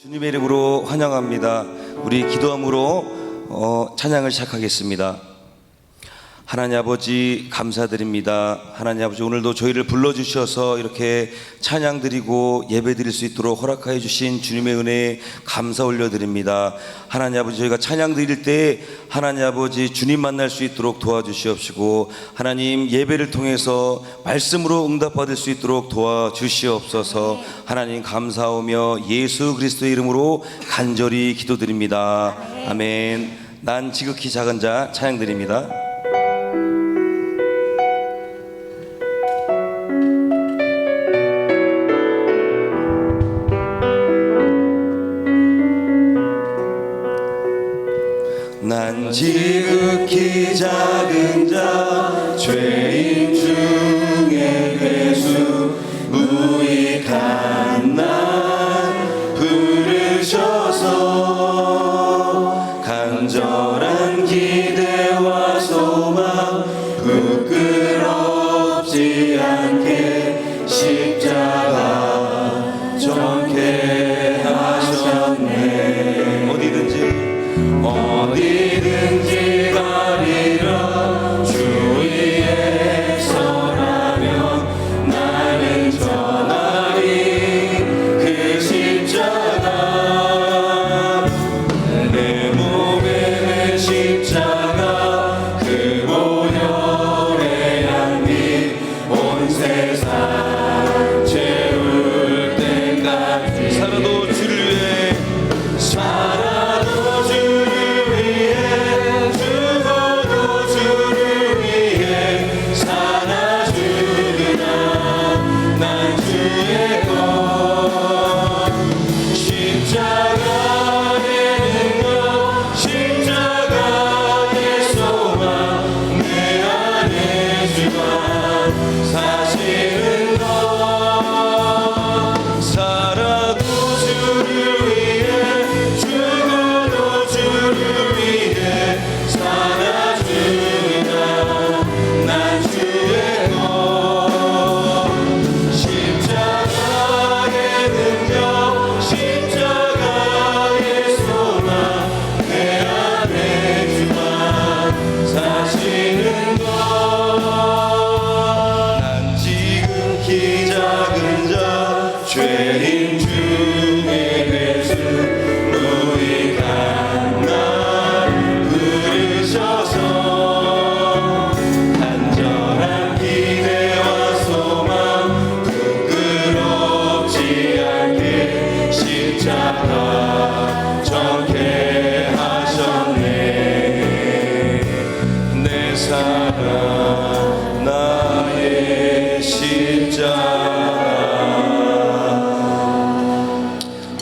주님의 이름으로 환영합니다. 우리 기도함으로 찬양을 시작하겠습니다. 하나님 아버지 감사드립니다. 하나님 아버지 오늘도 저희를 불러주셔서 이렇게 찬양 드리고 예배 드릴 수 있도록 허락하여 주신 주님의 은혜에 감사 올려드립니다. 하나님 아버지 저희가 찬양 드릴 때 하나님 아버지 주님 만날 수 있도록 도와주시옵시고, 하나님 예배를 통해서 말씀으로 응답받을 수 있도록 도와주시옵소서. 하나님 감사하며 예수 그리스도의 이름으로 간절히 기도드립니다. 아멘. 난 지극히 작은 자 찬양 드립니다. 난 지극히 작은 자 죄인 중에 괴수 무익한 날 부르셔서 간절한 기대와 소망 부끄럽지 않게 십자가 정케 하셨네. 어디든지 가리라 주 위에 서라면 나는 전하리 그 십자가. 내 몸에 십자가 그 보혈의 향기 온 세상 채울 때까지 살아도 주를 위해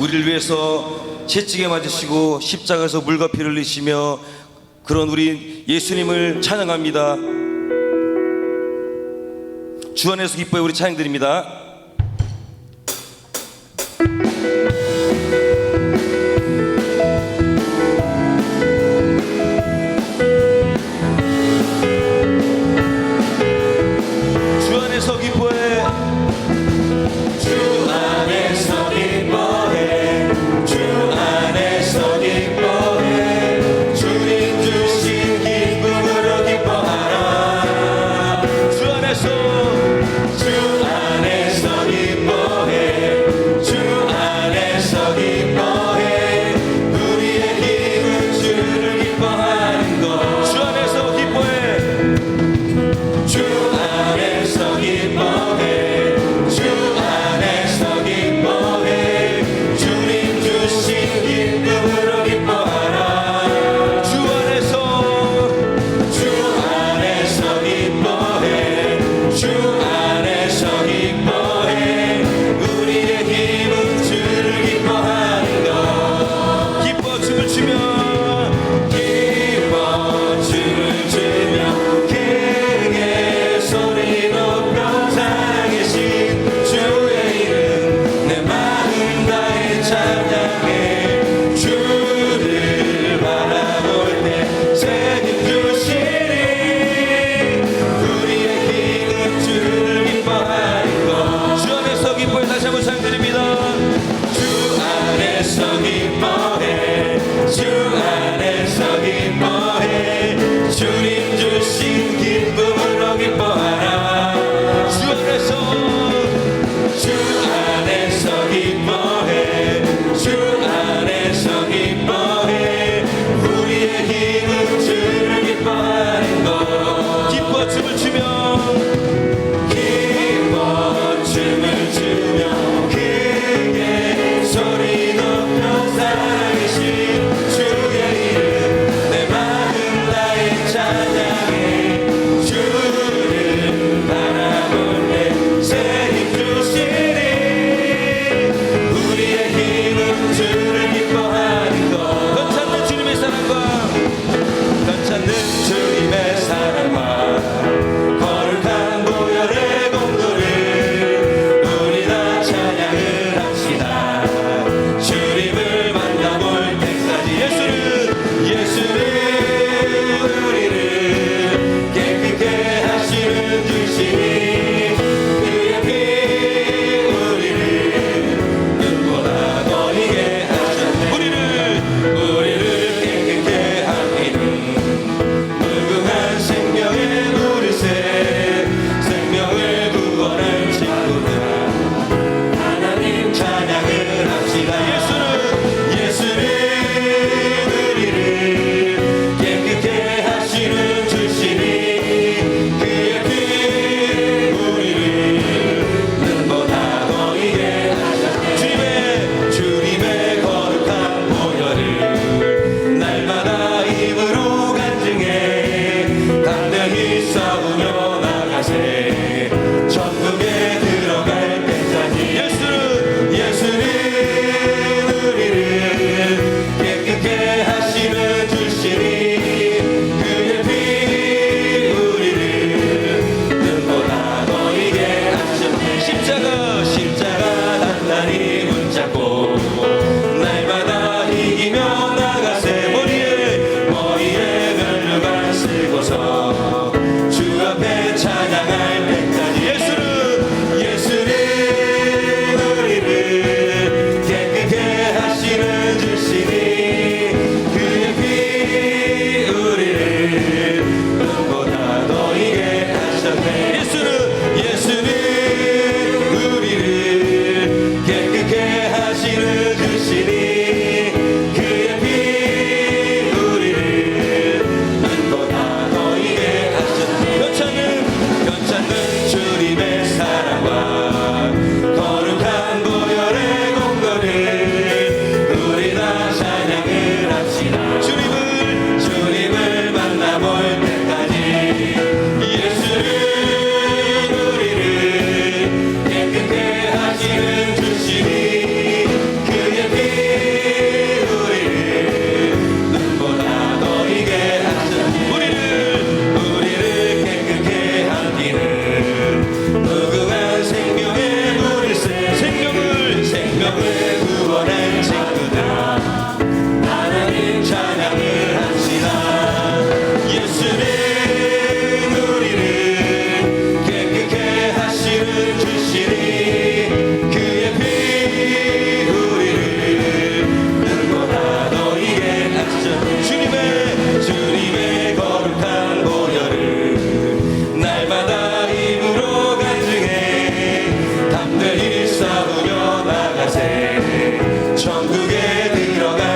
우리를 위해서 채찍에 맞으시고 십자가에서 물과 피를 흘리시며 그런 우리 예수님을 찬양합니다. 주 안에서 기뻐해 우리 찬양 드립니다. 주 안에서 기뻐해. 주 안에서 기뻐해. 주 안에서 기뻐해. 주님 주신 기쁨으로 기뻐하라. 주 안에서 주 안에서 기뻐해. 우리의 힘은 주를 기뻐하는 것. 기뻐 춤을 추며 크게 소리 높여 살아계신 주의 이름 내 마음 나의 찬양해. 주를 바라볼 때 새 힘 주시니 우리의 힘은 주를 기뻐하는 것. 변찮는 주님의 사랑과 변찮는 주님의 사랑과 거룩한 보혈의 공로를 우리 다 찬양을 합시다. 주님을 만나볼 때까지 예수는 우리를 깨끗게 하시는 주시니 그의 피 우리를 눈보다 거리게 하셨네. 우리를 깨끗게 하기는 무궁한 생명의 물새 생명을 구원할 친구들 하나님 찬양을 합시다. 예수는 우리를 깨끗게 하시는 주시니 그의 피 우리를 눈보다 거리게 하셨네. 주님의 거룩한 보혈을 날마다 입으로 간증해 담대히 싸우며 나가세 천국에 들어갈 때까지. 예수는 우리를 깨끗게 하시는 주시니 그의 피 우리를 눈보다 거리게 하셨네. 십자가 단단히 붙잡고 날마다 이기며 나가세. 머리에 면류관 쓰고서 주 앞에 찬양할 때까지. 예수는 우리를 깨끗게 하시는 주시니 그의 피 우리를 눈보다 거리게 하셨네. 예수는 우리를 깨끗게 하시는 주시니 그의 피 우리를 눈보다 거리게 하셨네. 변찮는 주님의 사랑과 거룩한 보혈의 공로를 우리 다 찬양을 합시다. 주님을 만나볼 때까지. 예수는 우리를 깨끗게 하시는 주시니 그의 피 우리를 눈보다 거리게 하셨네. 우리를 깨끗게 하기는 무궁한 생명의 물새 생명을 구원할 친구들 하나님 찬양을 합시다. 예수는 우리를 깨끗게 하시는 주시니 그의 피 우리를 눈보다 거리게 하셨네. 주님의 거룩한 보혈을 날마다 입으로 간증해 담대히 싸우며 나가세 천국에 들어갈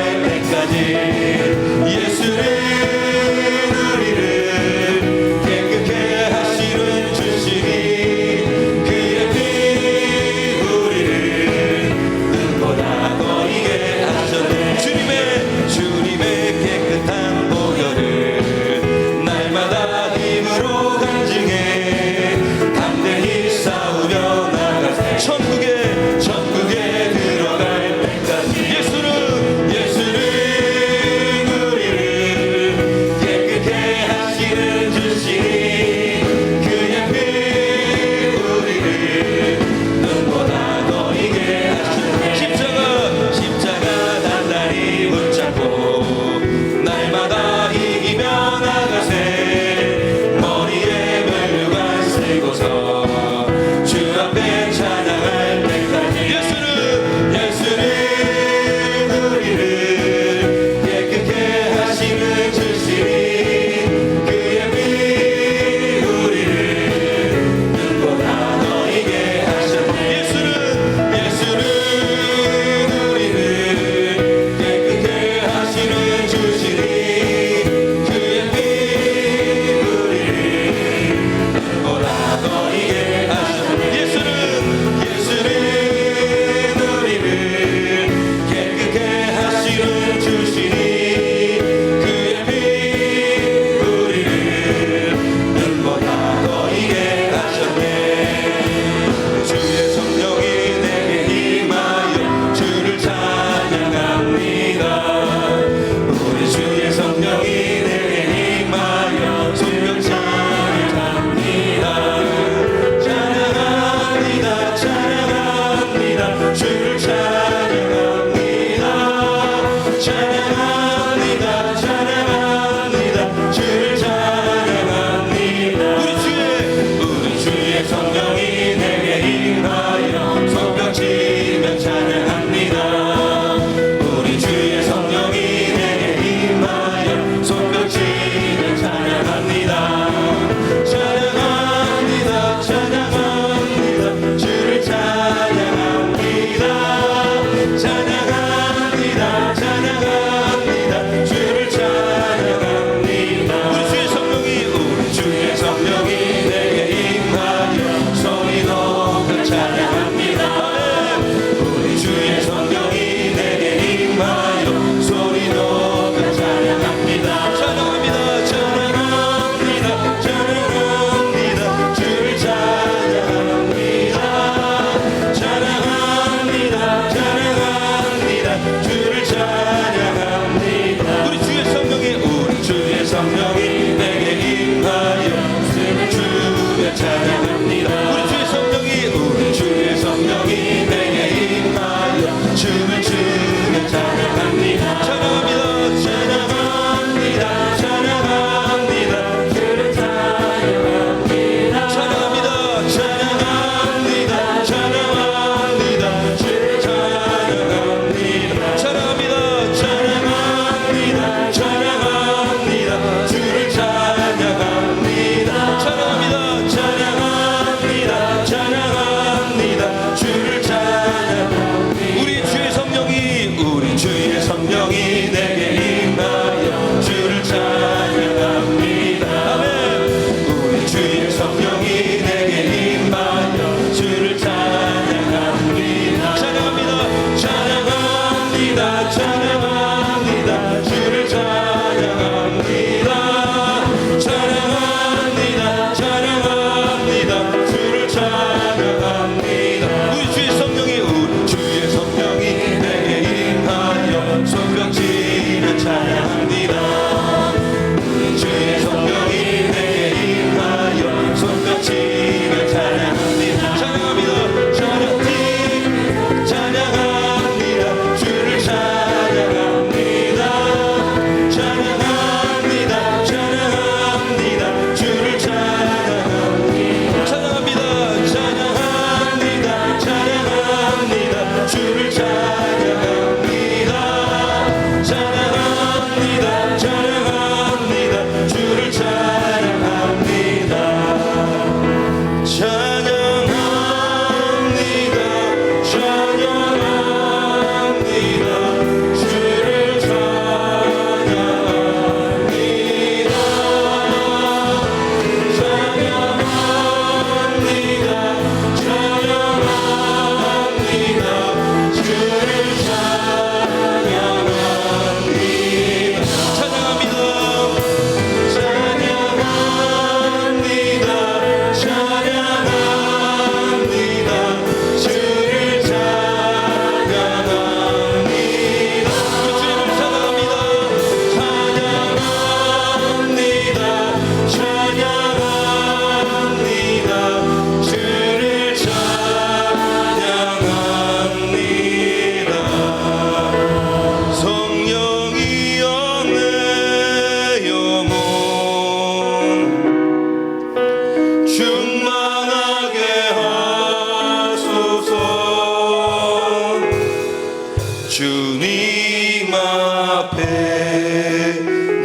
주님 앞에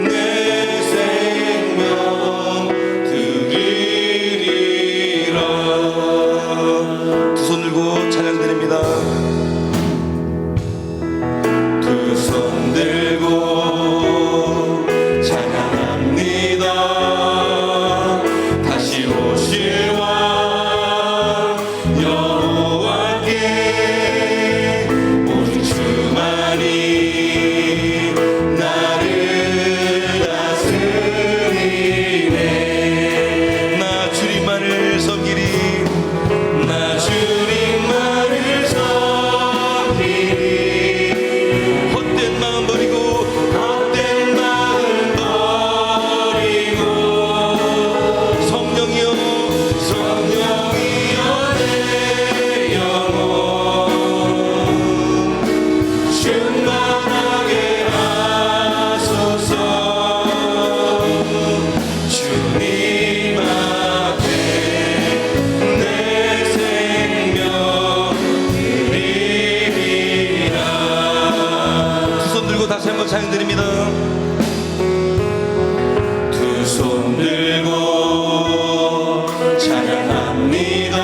내 생명 드리리라. 두 손 들고 찬양 드립니다. 두 손 들고 찬양합니다. 다시 오실 왕 여호와께 헛된 다시 한번 찬양드립니다. 두 손 들고 찬양합니다.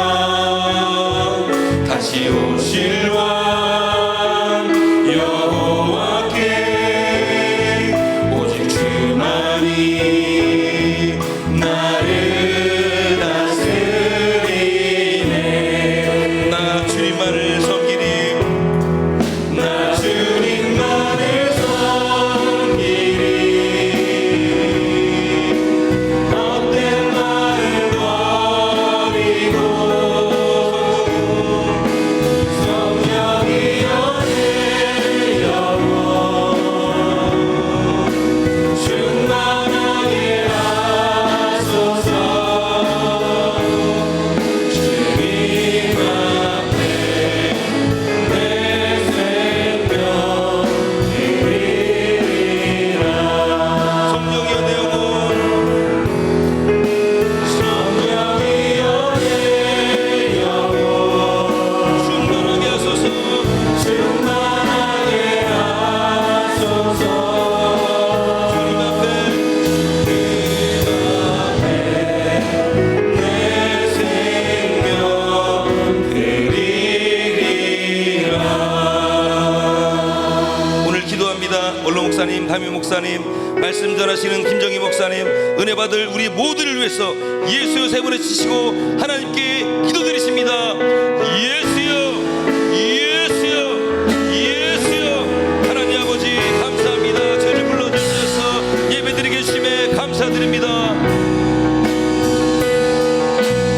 다시 오실 왕 여호와께 오직 주만이 나를 다스리네. 나 주님만을 섬기리. 나 주님만을 섬기리. 헛된 말을 버리고 성령이여 내 영혼 충만하게 하소서. 주님 앞에 내 생명 드리리라. 성령이여 내 영혼 성령이여 내 영혼 충만하게 하소서. 충만하게 하소서. 주님 앞에 내 생명 드리리라. 오늘 기도합니다. 원로 목사님, 담임 목사님, 말씀 전하시는 김정희 목사님, 은혜 받을 우리 모두를 위해서 예수여 세 번에 치시고 하나님께 기도드리십니다. 예수여, 예수여, 예수여. 하나님 아버지 감사합니다. 저희를 불러주셔서 예배드리게 해주심에 감사드립니다.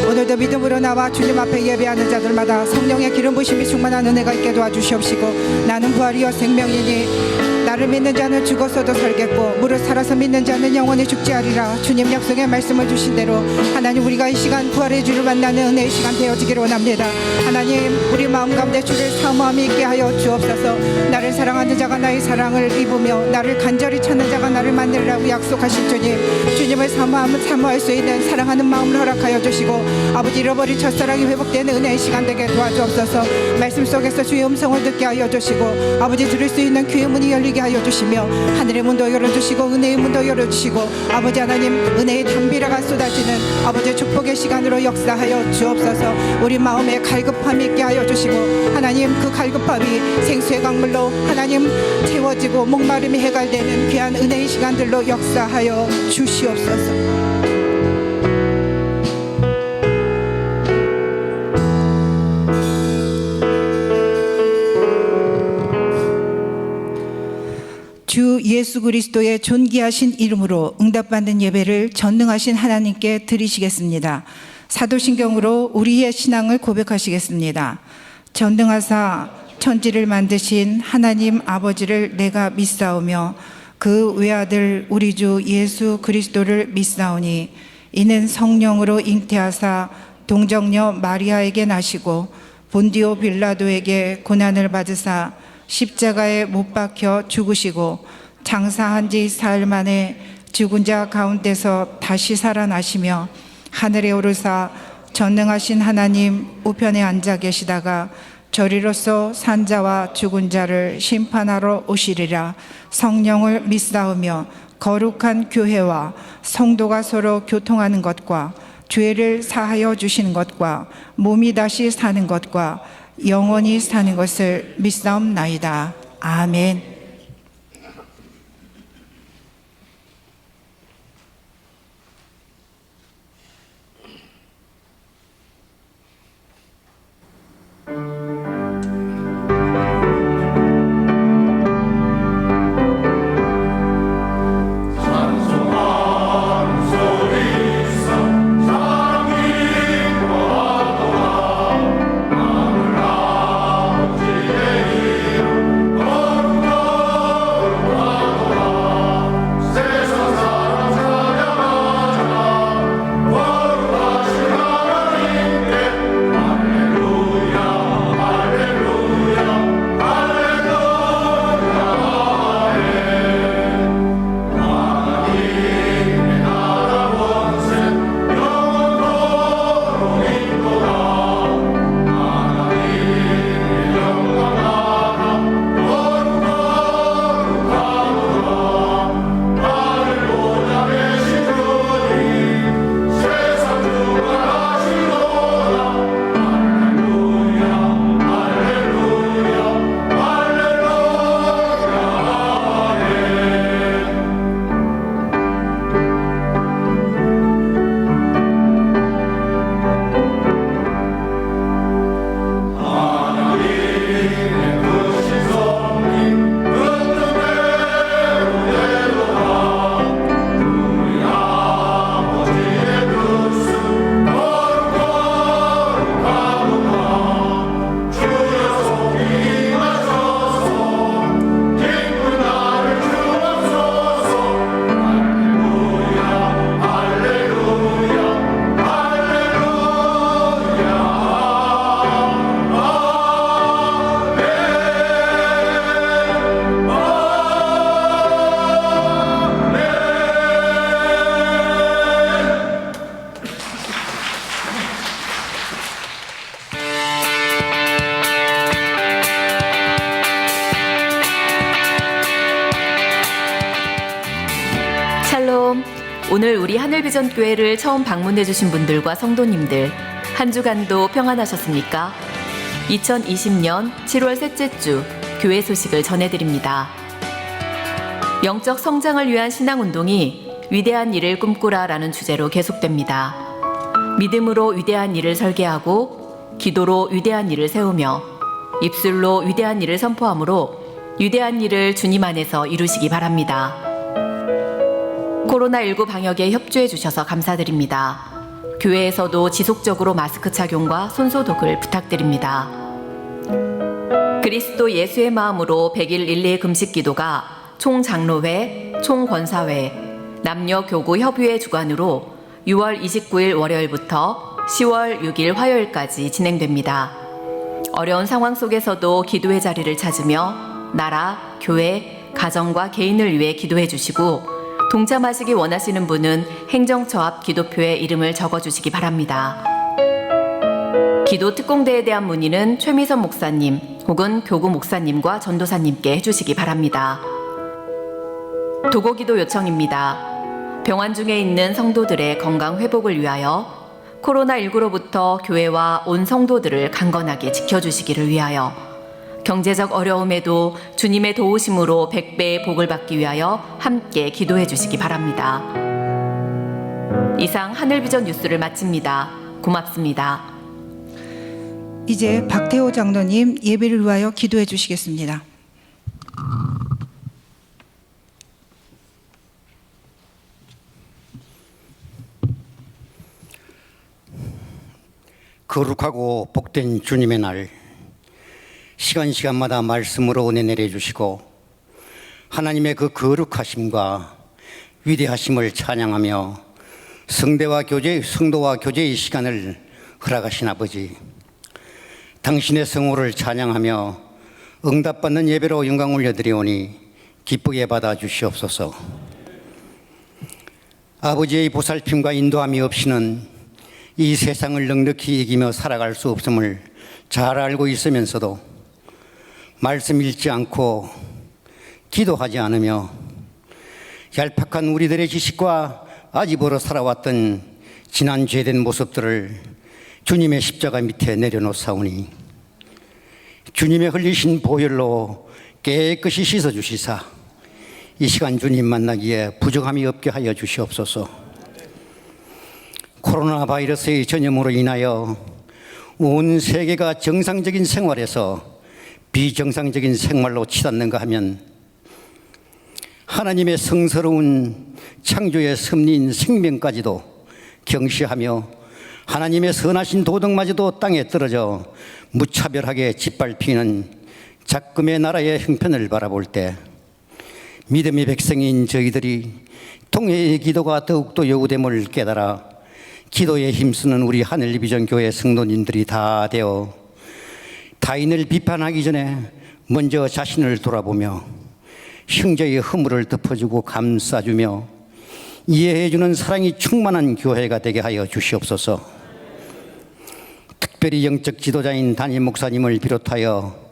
오늘도 믿음으로 나와 주님 앞에 예배하는 자들마다 성령의 기름 부심이 충만한 은혜가 있게 도와주시옵시고, 나는 부활이요 생명이니 나를 믿는 자는 죽었어도 살겠고 무릇 살아서 믿는 자는 영원히 죽지 않으리라. 주님 약속의 말씀을 주신 대로 하나님, 우리가 이 시간 부활의 주를 만나는 은혜의 시간 되어지기를 원합니다. 하나님, 우리 마음 가운데 주를 사모함이 있게 하여 주옵소서. 나를 사랑하는 자가 나의 사랑을 입으며 나를 간절히 찾는 자가 나를 만나리라고 약속하신 주님, 주님을 사모할 수 있는 사랑하는 마음을 허락하여 주시고, 아버지 잃어버린 첫사랑이 회복되는 은혜의 시간 되게 도와주옵소서. 말씀 속에서 주의 음성을 듣게 하여 주시고, 아버지 들을 수 있는 귀의 문이 열리게 하여 주시며, 하늘의 문도 열어주시고 은혜의 문도 열어주시고, 아버지 하나님, 은혜의 담비라가 쏟아지는 아버지 축복의 시간으로 역사하여 주옵소서. 우리 마음에 갈급함이 있게 하여 주시고, 하나님 그 갈급함이 생수의 강물로 하나님 채워지고 목마름이 해갈되는 귀한 은혜의 시간들로 역사하여 주시옵소서. 주 예수 그리스도의 존귀하신 이름으로 응답받는 예배를 전능하신 하나님께 드리시겠습니다. 사도신경으로 우리의 신앙을 고백하시겠습니다. 전능하사 천지를 만드신 하나님 아버지를 내가 믿사오며 그 외아들 우리 주 예수 그리스도를 믿사오니, 이는 성령으로 잉태하사 동정녀 마리아에게 나시고 본디오 빌라도에게 고난을 받으사 십자가에 못 박혀 죽으시고 장사한 지 사흘 만에 죽은 자 가운데서 다시 살아나시며 하늘에 오르사 전능하신 하나님 우편에 앉아 계시다가 저리로서 산 자와 죽은 자를 심판하러 오시리라. 성령을 믿사오며 거룩한 교회와 성도가 서로 교통하는 것과 죄를 사하여 주시는 것과 몸이 다시 사는 것과 영원히 사는 것을 믿사옵나이다. 아멘. Oh 오늘 우리 하늘비전 교회를 처음 방문해 주신 분들과 성도님들, 한 주간도 평안하셨습니까? 2020년 7월 셋째 주 교회 소식을 전해드립니다. 영적 성장을 위한 신앙운동이 위대한 일을 꿈꾸라라는 주제로 계속됩니다. 믿음으로 위대한 일을 설계하고 기도로 위대한 일을 세우며 입술로 위대한 일을 선포함으로 위대한 일을 주님 안에서 이루시기 바랍니다. 코로나19 방역에 협조해 주셔서 감사드립니다. 교회에서도 지속적으로 마스크 착용과 손소독을 부탁드립니다. 그리스도 예수의 마음으로 100일 일례 금식 기도가 총장로회, 총권사회, 남녀교구 협의회 주관으로 6월 29일 월요일부터 10월 6일 화요일까지 진행됩니다. 어려운 상황 속에서도 기도의 자리를 찾으며 나라, 교회, 가정과 개인을 위해 기도해 주시고 동참하시기 원하시는 분은 행정처 앞 기도표에 이름을 적어주시기 바랍니다. 기도 특공대에 대한 문의는 최미선 목사님 혹은 교구 목사님과 전도사님께 해주시기 바랍니다. 도고기도 요청입니다. 병환 중에 있는 성도들의 건강 회복을 위하여 코로나19로부터 교회와 온 성도들을 강건하게 지켜주시기를 위하여 경제적 어려움에도 주님의 도우심으로 100배의 복을 받기 위하여 함께 기도해 주시기 바랍니다. 이상 하늘비전 뉴스를 마칩니다. 고맙습니다. 이제 박태호 장로님 예배를 위하여 기도해 주시겠습니다. 거룩하고 복된 주님의 날, 시간마다 말씀으로 은혜 내려주시고 하나님의 그 거룩하심과 위대하심을 찬양하며 성도와 교제의 시간을 허락하신 아버지, 당신의 성호를 찬양하며 응답받는 예배로 영광 올려드리오니 기쁘게 받아주시옵소서. 아버지의 보살핌과 인도함이 없이는 이 세상을 넉넉히 이기며 살아갈 수 없음을 잘 알고 있으면서도 말씀 읽지 않고 기도하지 않으며 얄팍한 우리들의 지식과 아집으로 살아왔던 지난 죄된 모습들을 주님의 십자가 밑에 내려놓사오니 주님의 흘리신 보혈로 깨끗이 씻어주시사 이 시간 주님 만나기에 부족함이 없게 하여 주시옵소서. 코로나 바이러스의 전염으로 인하여 온 세계가 정상적인 생활에서 비정상적인 생활로 치닫는가 하면 하나님의 성스러운 창조의 섭리인 생명까지도 경시하며 하나님의 선하신 도덕마저도 땅에 떨어져 무차별하게 짓밟히는 작금의 나라의 형편을 바라볼 때 믿음의 백성인 저희들이 통회의 기도가 더욱더 요구됨을 깨달아 기도에 힘쓰는 우리 하늘비전 교회 성도님들이 다 되어 타인을 비판하기 전에 먼저 자신을 돌아보며 형제의 허물을 덮어주고 감싸주며 이해해주는 사랑이 충만한 교회가 되게 하여 주시옵소서. 특별히 영적 지도자인 담임 목사님을 비롯하여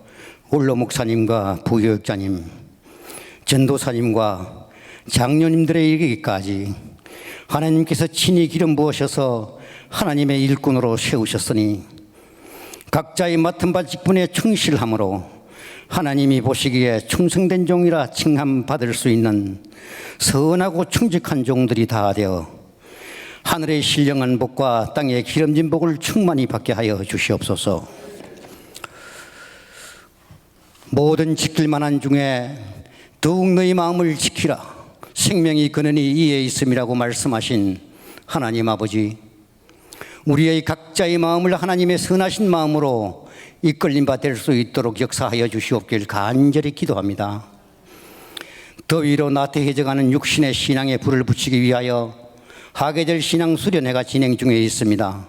원로 목사님과 부교육자님, 전도사님과 장로님들에 이르기까지 하나님께서 친히 기름 부으셔서 하나님의 일꾼으로 세우셨으니 각자의 맡은 바 직분에 충실함으로 하나님이 보시기에 충성된 종이라 칭함받을 수 있는 선하고 충직한 종들이 다 되어 하늘의 신령한 복과 땅의 기름진 복을 충만히 받게 하여 주시옵소서. 모든 지킬 만한 중에 더욱 너희 마음을 지키라. 생명이 근원이 이에 있음이라고 말씀하신 하나님 아버지, 우리의 각자의 마음을 하나님의 선하신 마음으로 이끌림 바 될 수 있도록 역사하여 주시옵길 간절히 기도합니다. 더위로 나태해져가는 육신의 신앙에 불을 붙이기 위하여 하계절 신앙 수련회가 진행 중에 있습니다.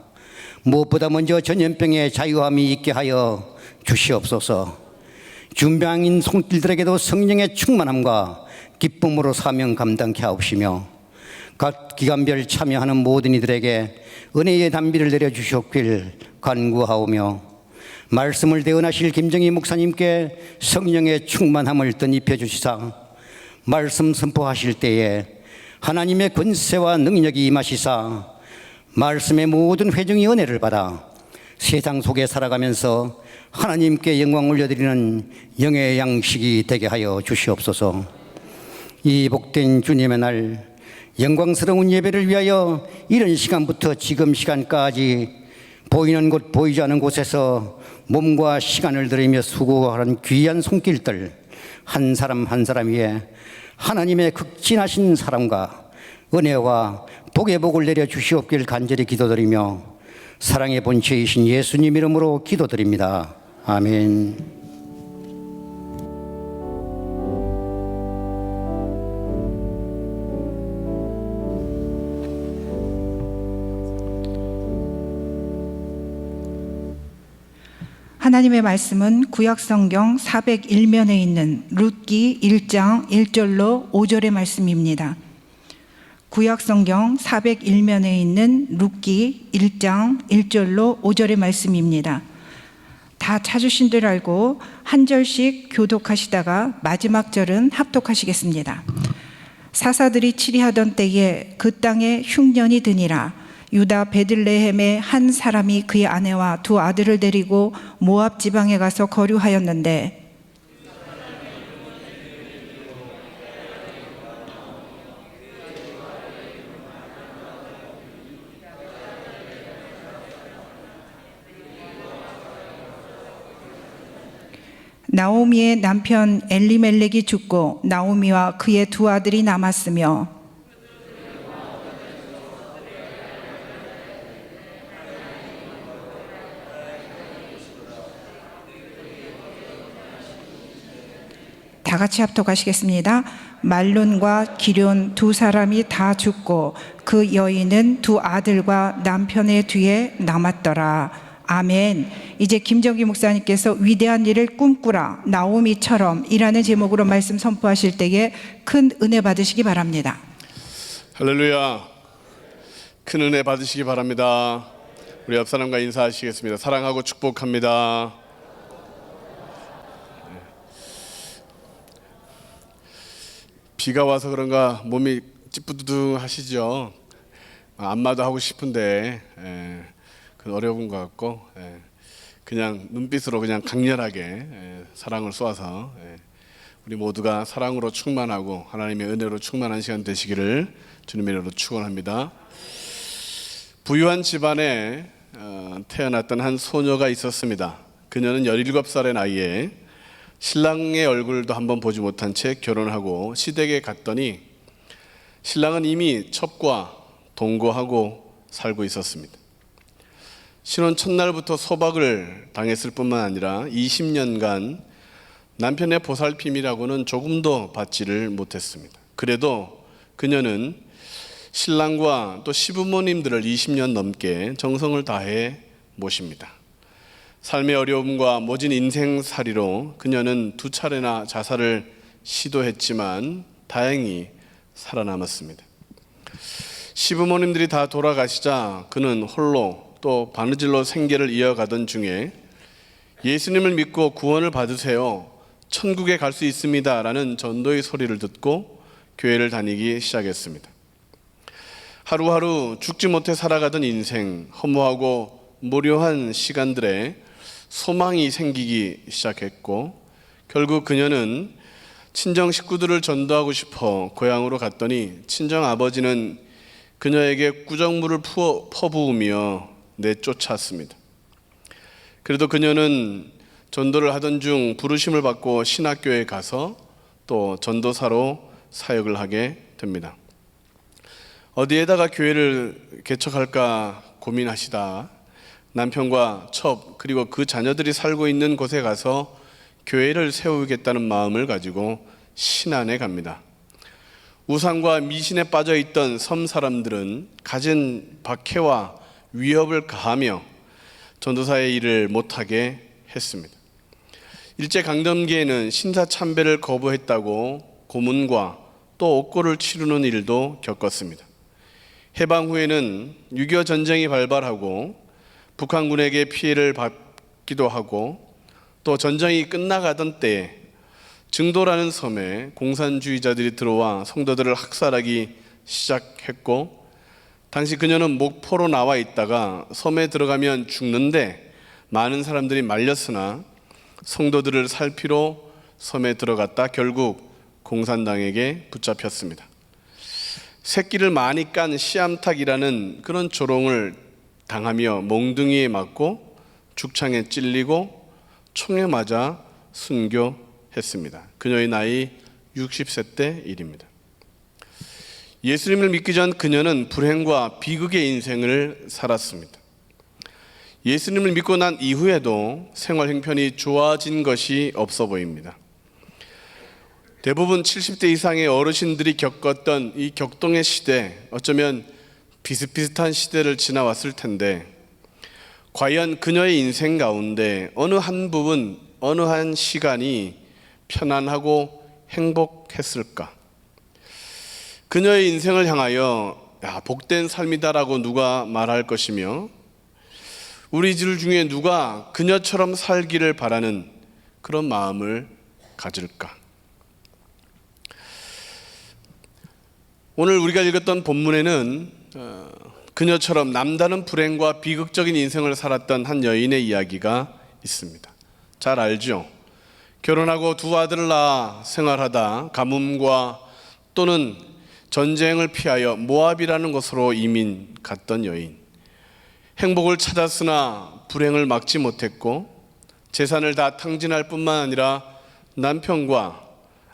무엇보다 먼저 전염병의 자유함이 있게 하여 주시옵소서. 준병인 손길들에게도 성령의 충만함과 기쁨으로 사명 감당케 하옵시며 각 기간별 참여하는 모든 이들에게 은혜의 단비를 내려주시옵길 간구하오며 말씀을 대언하실 김정희 목사님께 성령의 충만함을 덧입혀 주시사 말씀 선포하실 때에 하나님의 권세와 능력이 임하시사 말씀의 모든 회중이 은혜를 받아 세상 속에 살아가면서 하나님께 영광 올려드리는 영의 양식이 되게 하여 주시옵소서. 이 복된 주님의 날 영광스러운 예배를 위하여 이른 시간부터 지금 시간까지 보이는 곳 보이지 않은 곳에서 몸과 시간을 들이며 수고하는 귀한 손길들 한 사람 한 사람 위에 하나님의 극진하신 사랑과 은혜와 복의 복을 내려 주시옵길 간절히 기도드리며 사랑의 본체이신 예수님 이름으로 기도드립니다. 아멘. 하나님의 말씀은 구약성경 401면에 있는 룻기 1장 1절로 5절의 말씀입니다. 구약성경 401면에 있는 룻기 1장 1절로 5절의 말씀입니다. 다 찾으신 줄 알고 한 절씩 교독하시다가 마지막 절은 합독하시겠습니다. 사사들이 치리하던 때에 그 땅에 흉년이 드니라. 유다 베들레헴의 한 사람이 그의 아내와 두 아들을 데리고 모압 지방에 가서 거류하였는데 나오미의 남편 엘리멜렉이 죽고 나오미와 그의 두 아들이 남았으며 다 같이 합독하시겠습니다. 말론과 기럨 두 사람이 다 죽고 그 여인은 두 아들과 남편의 뒤에 남았더라. 아멘. 이제 김정기 목사님께서 위대한 일을 꿈꾸라 나오미처럼 이라는 제목으로 말씀 선포하실 때에 큰 은혜 받으시기 바랍니다. 할렐루야. 큰 은혜 받으시기 바랍니다. 우리 옆 사람과 인사하시겠습니다. 사랑하고 축복합니다. 비가 와서 그런가 몸이 찌뿌두둥하시죠. 안마도 하고 싶은데 그 어려운 것 같고 그냥 눈빛으로 그냥 강렬하게 사랑을 쏘아서 우리 모두가 사랑으로 충만하고 하나님의 은혜로 충만한 시간 되시기를 주님의 이름으로 축원합니다. 부유한 집안에 태어났던 한 소녀가 있었습니다. 그녀는 17살의 나이에 신랑의 얼굴도 한번 보지 못한 채 결혼하고 시댁에 갔더니 신랑은 이미 첩과 동거하고 살고 있었습니다. 신혼 첫날부터 소박을 당했을 뿐만 아니라 20년간 남편의 보살핌이라고는 조금도 받지를 못했습니다. 그래도 그녀는 신랑과 또 시부모님들을 20년 넘게 정성을 다해 모십니다. 삶의 어려움과 모진 인생살이로 그녀는 2차례나 자살을 시도했지만 다행히 살아남았습니다. 시부모님들이 다 돌아가시자 그는 홀로 또 바느질로 생계를 이어가던 중에 예수님을 믿고 구원을 받으세요. 천국에 갈 수 있습니다. 라는 전도의 소리를 듣고 교회를 다니기 시작했습니다. 하루하루 죽지 못해 살아가던 인생, 허무하고 무료한 시간들에 소망이 생기기 시작했고 결국 그녀는 친정 식구들을 전도하고 싶어 고향으로 갔더니 친정 아버지는 그녀에게 꾸정물을 퍼부으며 내쫓았습니다. 그래도 그녀는 전도를 하던 중 부르심을 받고 신학교에 가서 또 전도사로 사역을 하게 됩니다. 어디에다가 교회를 개척할까 고민하시다 남편과 첩 그리고 그 자녀들이 살고 있는 곳에 가서 교회를 세우겠다는 마음을 가지고 신안에 갑니다. 우상과 미신에 빠져있던 섬 사람들은 갖은 박해와 위협을 가하며 전도사의 일을 못하게 했습니다. 일제강점기에는 신사참배를 거부했다고 고문과 또 옥고를 치르는 일도 겪었습니다. 해방 후에는 6.25 전쟁이 발발하고 북한군에게 피해를 받기도 하고 또 전쟁이 끝나가던 때에 증도라는 섬에 공산주의자들이 들어와 성도들을 학살하기 시작했고, 당시 그녀는 목포로 나와 있다가 섬에 들어가면 죽는데 많은 사람들이 말렸으나 성도들을 살피러 섬에 들어갔다 결국 공산당에게 붙잡혔습니다. 새끼를 많이 깐 씨암탉이라는 그런 조롱을 당하며 몽둥이에 맞고 죽창에 찔리고 총에 맞아 순교했습니다. 그녀의 나이 60세 때 일입니다. 예수님을 믿기 전 그녀는 불행과 비극의 인생을 살았습니다. 예수님을 믿고 난 이후에도 생활 형편이 좋아진 것이 없어 보입니다. 대부분 70대 이상의 어르신들이 겪었던 이 격동의 시대, 어쩌면 비슷비슷한 시대를 지나왔을 텐데, 과연 그녀의 인생 가운데 어느 한 부분, 어느 한 시간이 편안하고 행복했을까? 그녀의 인생을 향하여 복된 삶이다라고 누가 말할 것이며, 우리들 중에 누가 그녀처럼 살기를 바라는 그런 마음을 가질까? 오늘 우리가 읽었던 본문에는 그녀처럼 남다른 불행과 비극적인 인생을 살았던 한 여인의 이야기가 있습니다. 잘 알죠? 결혼하고 두 아들을 낳아 생활하다 가뭄과 또는 전쟁을 피하여 모압이라는 곳으로 이민 갔던 여인. 행복을 찾았으나 불행을 막지 못했고 재산을 다 탕진할 뿐만 아니라 남편과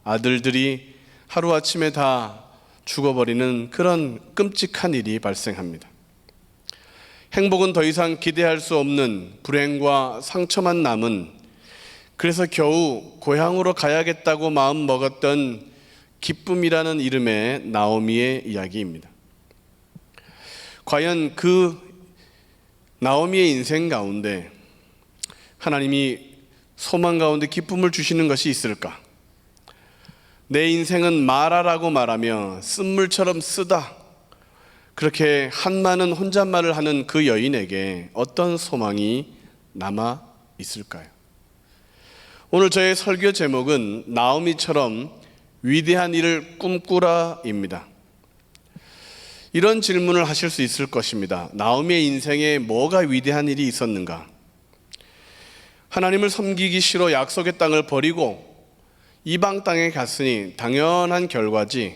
아들들이 하루아침에 다 죽어버리는 그런 끔찍한 일이 발생합니다. 행복은 더 이상 기대할 수 없는 불행과 상처만 남은, 그래서 겨우 고향으로 가야겠다고 마음 먹었던 기쁨이라는 이름의 나오미의 이야기입니다. 과연 그 나오미의 인생 가운데 하나님이 소망 가운데 기쁨을 주시는 것이 있을까? 내 인생은 마라라고 말하며 쓴물처럼 쓰다, 그렇게 한마는 혼잣말을 하는 그 여인에게 어떤 소망이 남아 있을까요? 오늘 저의 설교 제목은 나오미처럼 위대한 일을 꿈꾸라입니다. 이런 질문을 하실 수 있을 것입니다. 나오미의 인생에 뭐가 위대한 일이 있었는가? 하나님을 섬기기 싫어 약속의 땅을 버리고 이방 땅에 갔으니 당연한 결과지.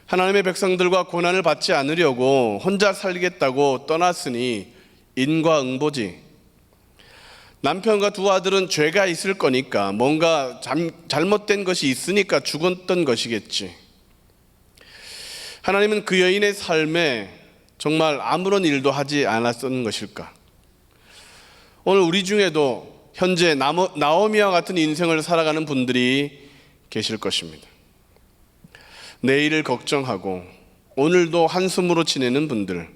하나님의 백성들과 고난을 받지 않으려고 혼자 살겠다고 떠났으니 인과응보지. 남편과 두 아들은 죄가 있을 거니까 뭔가 잘못된 것이 있으니까 죽었던 것이겠지. 하나님은 그 여인의 삶에 정말 아무런 일도 하지 않았던 것일까? 오늘 우리 중에도 현재 나오미와 같은 인생을 살아가는 분들이 계실 것입니다. 내일을 걱정하고 오늘도 한숨으로 지내는 분들,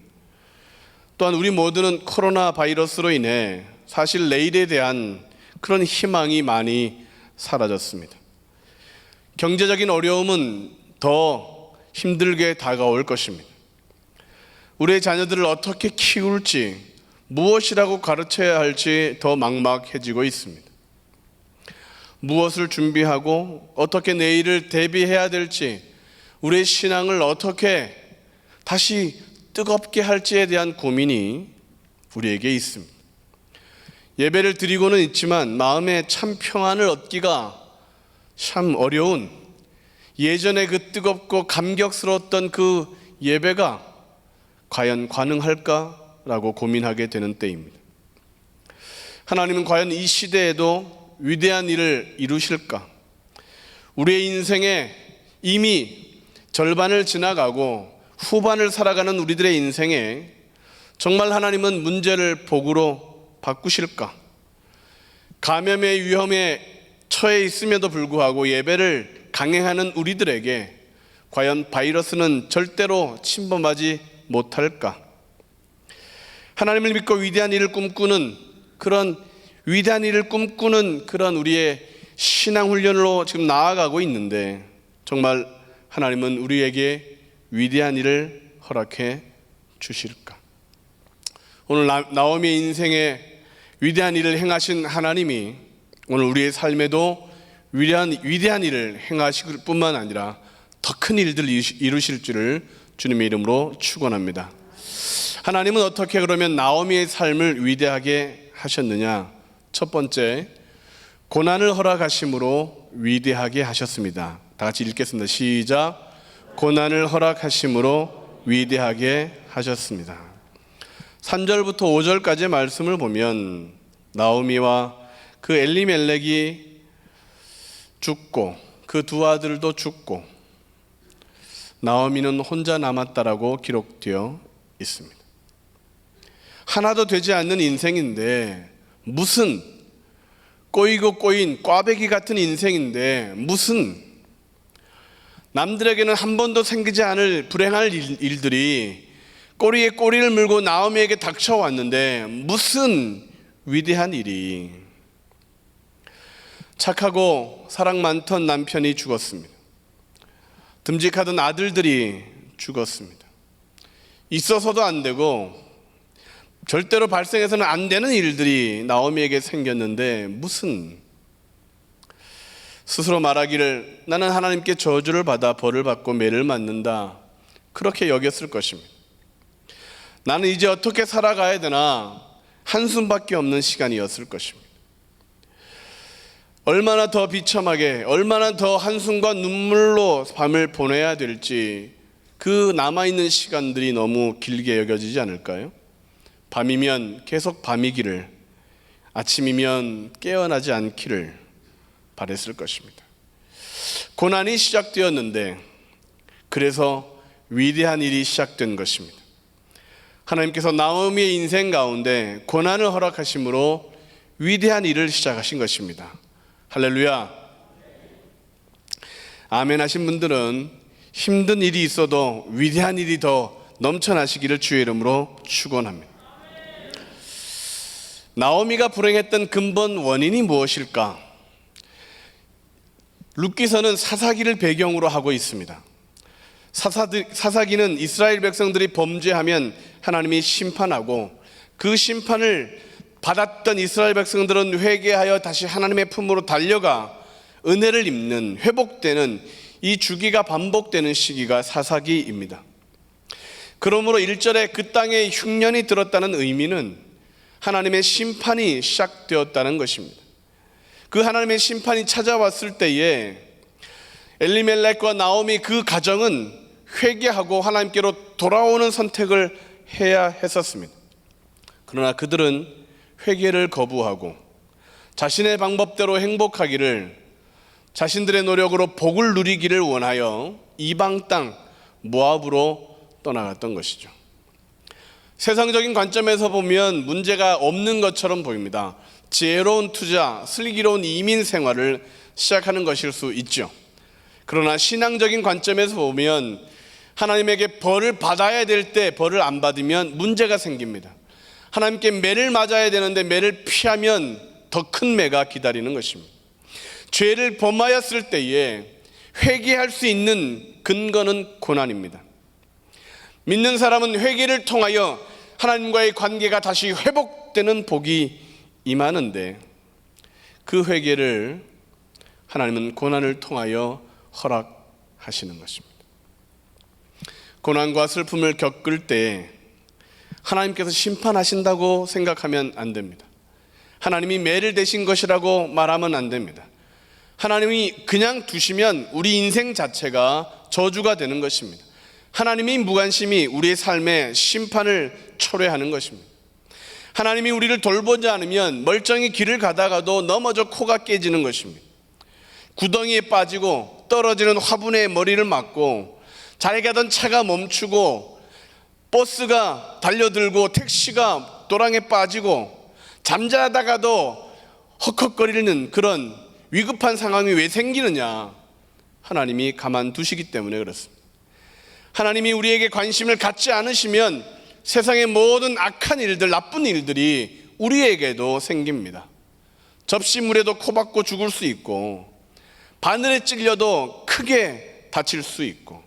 또한 우리 모두는 코로나 바이러스로 인해 사실 내일에 대한 그런 희망이 많이 사라졌습니다. 경제적인 어려움은 더 힘들게 다가올 것입니다. 우리의 자녀들을 어떻게 키울지, 무엇이라고 가르쳐야 할지 더 막막해지고 있습니다. 무엇을 준비하고 어떻게 내일을 대비해야 될지, 우리의 신앙을 어떻게 다시 뜨겁게 할지에 대한 고민이 우리에게 있습니다. 예배를 드리고는 있지만 마음에 참 평안을 얻기가 참 어려운, 예전에 그 뜨겁고 감격스러웠던 그 예배가 과연 가능할까라고 고민하게 되는 때입니다. 하나님은 과연 이 시대에도 위대한 일을 이루실까? 우리의 인생에 이미 절반을 지나가고 후반을 살아가는 우리들의 인생에 정말 하나님은 문제를 복으로 바꾸실까? 감염의 위험에 처해 있음에도 불구하고 예배를 강행하는 우리들에게 과연 바이러스는 절대로 침범하지 못할까? 하나님을 믿고 위대한 일을 꿈꾸는 그런 우리의 신앙 훈련으로 지금 나아가고 있는데, 정말 하나님은 우리에게 위대한 일을 허락해 주실까? 오늘 나오미의 인생에 위대한 일을 행하신 하나님이 오늘 우리의 삶에도 위대한 일을 행하실 뿐만 아니라 더 큰 일들을 이루실 줄을 주님의 이름으로 축원합니다. 하나님은 어떻게 그러면 나오미의 삶을 위대하게 하셨느냐? 첫 번째, 고난을 허락하심으로 위대하게 하셨습니다. 다 같이 읽겠습니다. 시작. 고난을 허락하심으로 위대하게 하셨습니다. 3절부터 5절까지의 말씀을 보면 나오미와 그 엘리멜렉이 죽고 그 두 아들도 죽고 나오미는 혼자 남았다라고 기록되어 있습니다. 하나도 되지 않는 인생인데 무슨 꼬이고 꼬인 꽈배기 같은 인생인데 무슨 남들에게는 한 번도 생기지 않을 불행할 일들이 꼬리에 꼬리를 물고 나오미에게 닥쳐왔는데 무슨 위대한 일이. 착하고 사랑 많던 남편이 죽었습니다. 듬직하던 아들들이 죽었습니다. 있어서도 안 되고 절대로 발생해서는 안 되는 일들이 나오미에게 생겼는데 무슨. 스스로 말하기를 나는 하나님께 저주를 받아 벌을 받고 매를 맞는다, 그렇게 여겼을 것입니다. 나는 이제 어떻게 살아가야 되나 한숨밖에 없는 시간이었을 것입니다. 얼마나 더 비참하게, 얼마나 더 한숨과 눈물로 밤을 보내야 될지, 그 남아있는 시간들이 너무 길게 여겨지지 않을까요? 밤이면 계속 밤이기를, 아침이면 깨어나지 않기를 바랬을 것입니다. 고난이 시작되었는데 그래서 위대한 일이 시작된 것입니다. 하나님께서 나오미의 인생 가운데 고난을 허락하심으로 위대한 일을 시작하신 것입니다. 할렐루야. 아멘 하신 분들은 힘든 일이 있어도 위대한 일이 더 넘쳐나시기를 주의 이름으로 축원합니다. 나오미가 불행했던 근본 원인이 무엇일까? 룻기서는 사사기를 배경으로 하고 있습니다. 사사기는 이스라엘 백성들이 범죄하면 하나님이 심판하고, 그 심판을 받았던 이스라엘 백성들은 회개하여 다시 하나님의 품으로 달려가 은혜를 입는, 회복되는 이 주기가 반복되는 시기가 사사기입니다. 그러므로 1절에 그 땅에 흉년이 들었다는 의미는 하나님의 심판이 시작되었다는 것입니다. 그 하나님의 심판이 찾아왔을 때에 엘리멜렉과 나오미 그 가정은 회개하고 하나님께로 돌아오는 선택을 해야 했었습니다. 그러나 그들은 회개를 거부하고 자신의 방법대로 행복하기를, 자신들의 노력으로 복을 누리기를 원하여 이방 땅 모압으로 떠나갔던 것이죠. 세상적인 관점에서 보면 문제가 없는 것처럼 보입니다. 지혜로운 투자, 슬기로운 이민 생활을 시작하는 것일 수 있죠. 그러나 신앙적인 관점에서 보면 하나님에게 벌을 받아야 될 때 벌을 안 받으면 문제가 생깁니다. 하나님께 매를 맞아야 되는데 매를 피하면 더 큰 매가 기다리는 것입니다. 죄를 범하였을 때에 회개할 수 있는 근거는 고난입니다. 믿는 사람은 회개를 통하여 하나님과의 관계가 다시 회복되는 복이 임하는데, 그 회개를 하나님은 고난을 통하여 허락하시는 것입니다. 고난과 슬픔을 겪을 때 하나님께서 심판하신다고 생각하면 안 됩니다. 하나님이 매를 대신 것이라고 말하면 안 됩니다. 하나님이 그냥 두시면 우리 인생 자체가 저주가 되는 것입니다. 하나님의 무관심이 우리의 삶에 심판을 초래하는 것입니다. 하나님이 우리를 돌보지 않으면 멀쩡히 길을 가다가도 넘어져 코가 깨지는 것입니다. 구덩이에 빠지고 떨어지는 화분에 머리를 맞고, 잘 가던 차가 멈추고 버스가 달려들고 택시가 도랑에 빠지고 잠자다가도 헉헉거리는 그런 위급한 상황이 왜 생기느냐? 하나님이 가만두시기 때문에 그렇습니다. 하나님이 우리에게 관심을 갖지 않으시면 세상의 모든 악한 일들, 나쁜 일들이 우리에게도 생깁니다. 접시물에도 코박고 죽을 수 있고, 바늘에 찔려도 크게 다칠 수 있고,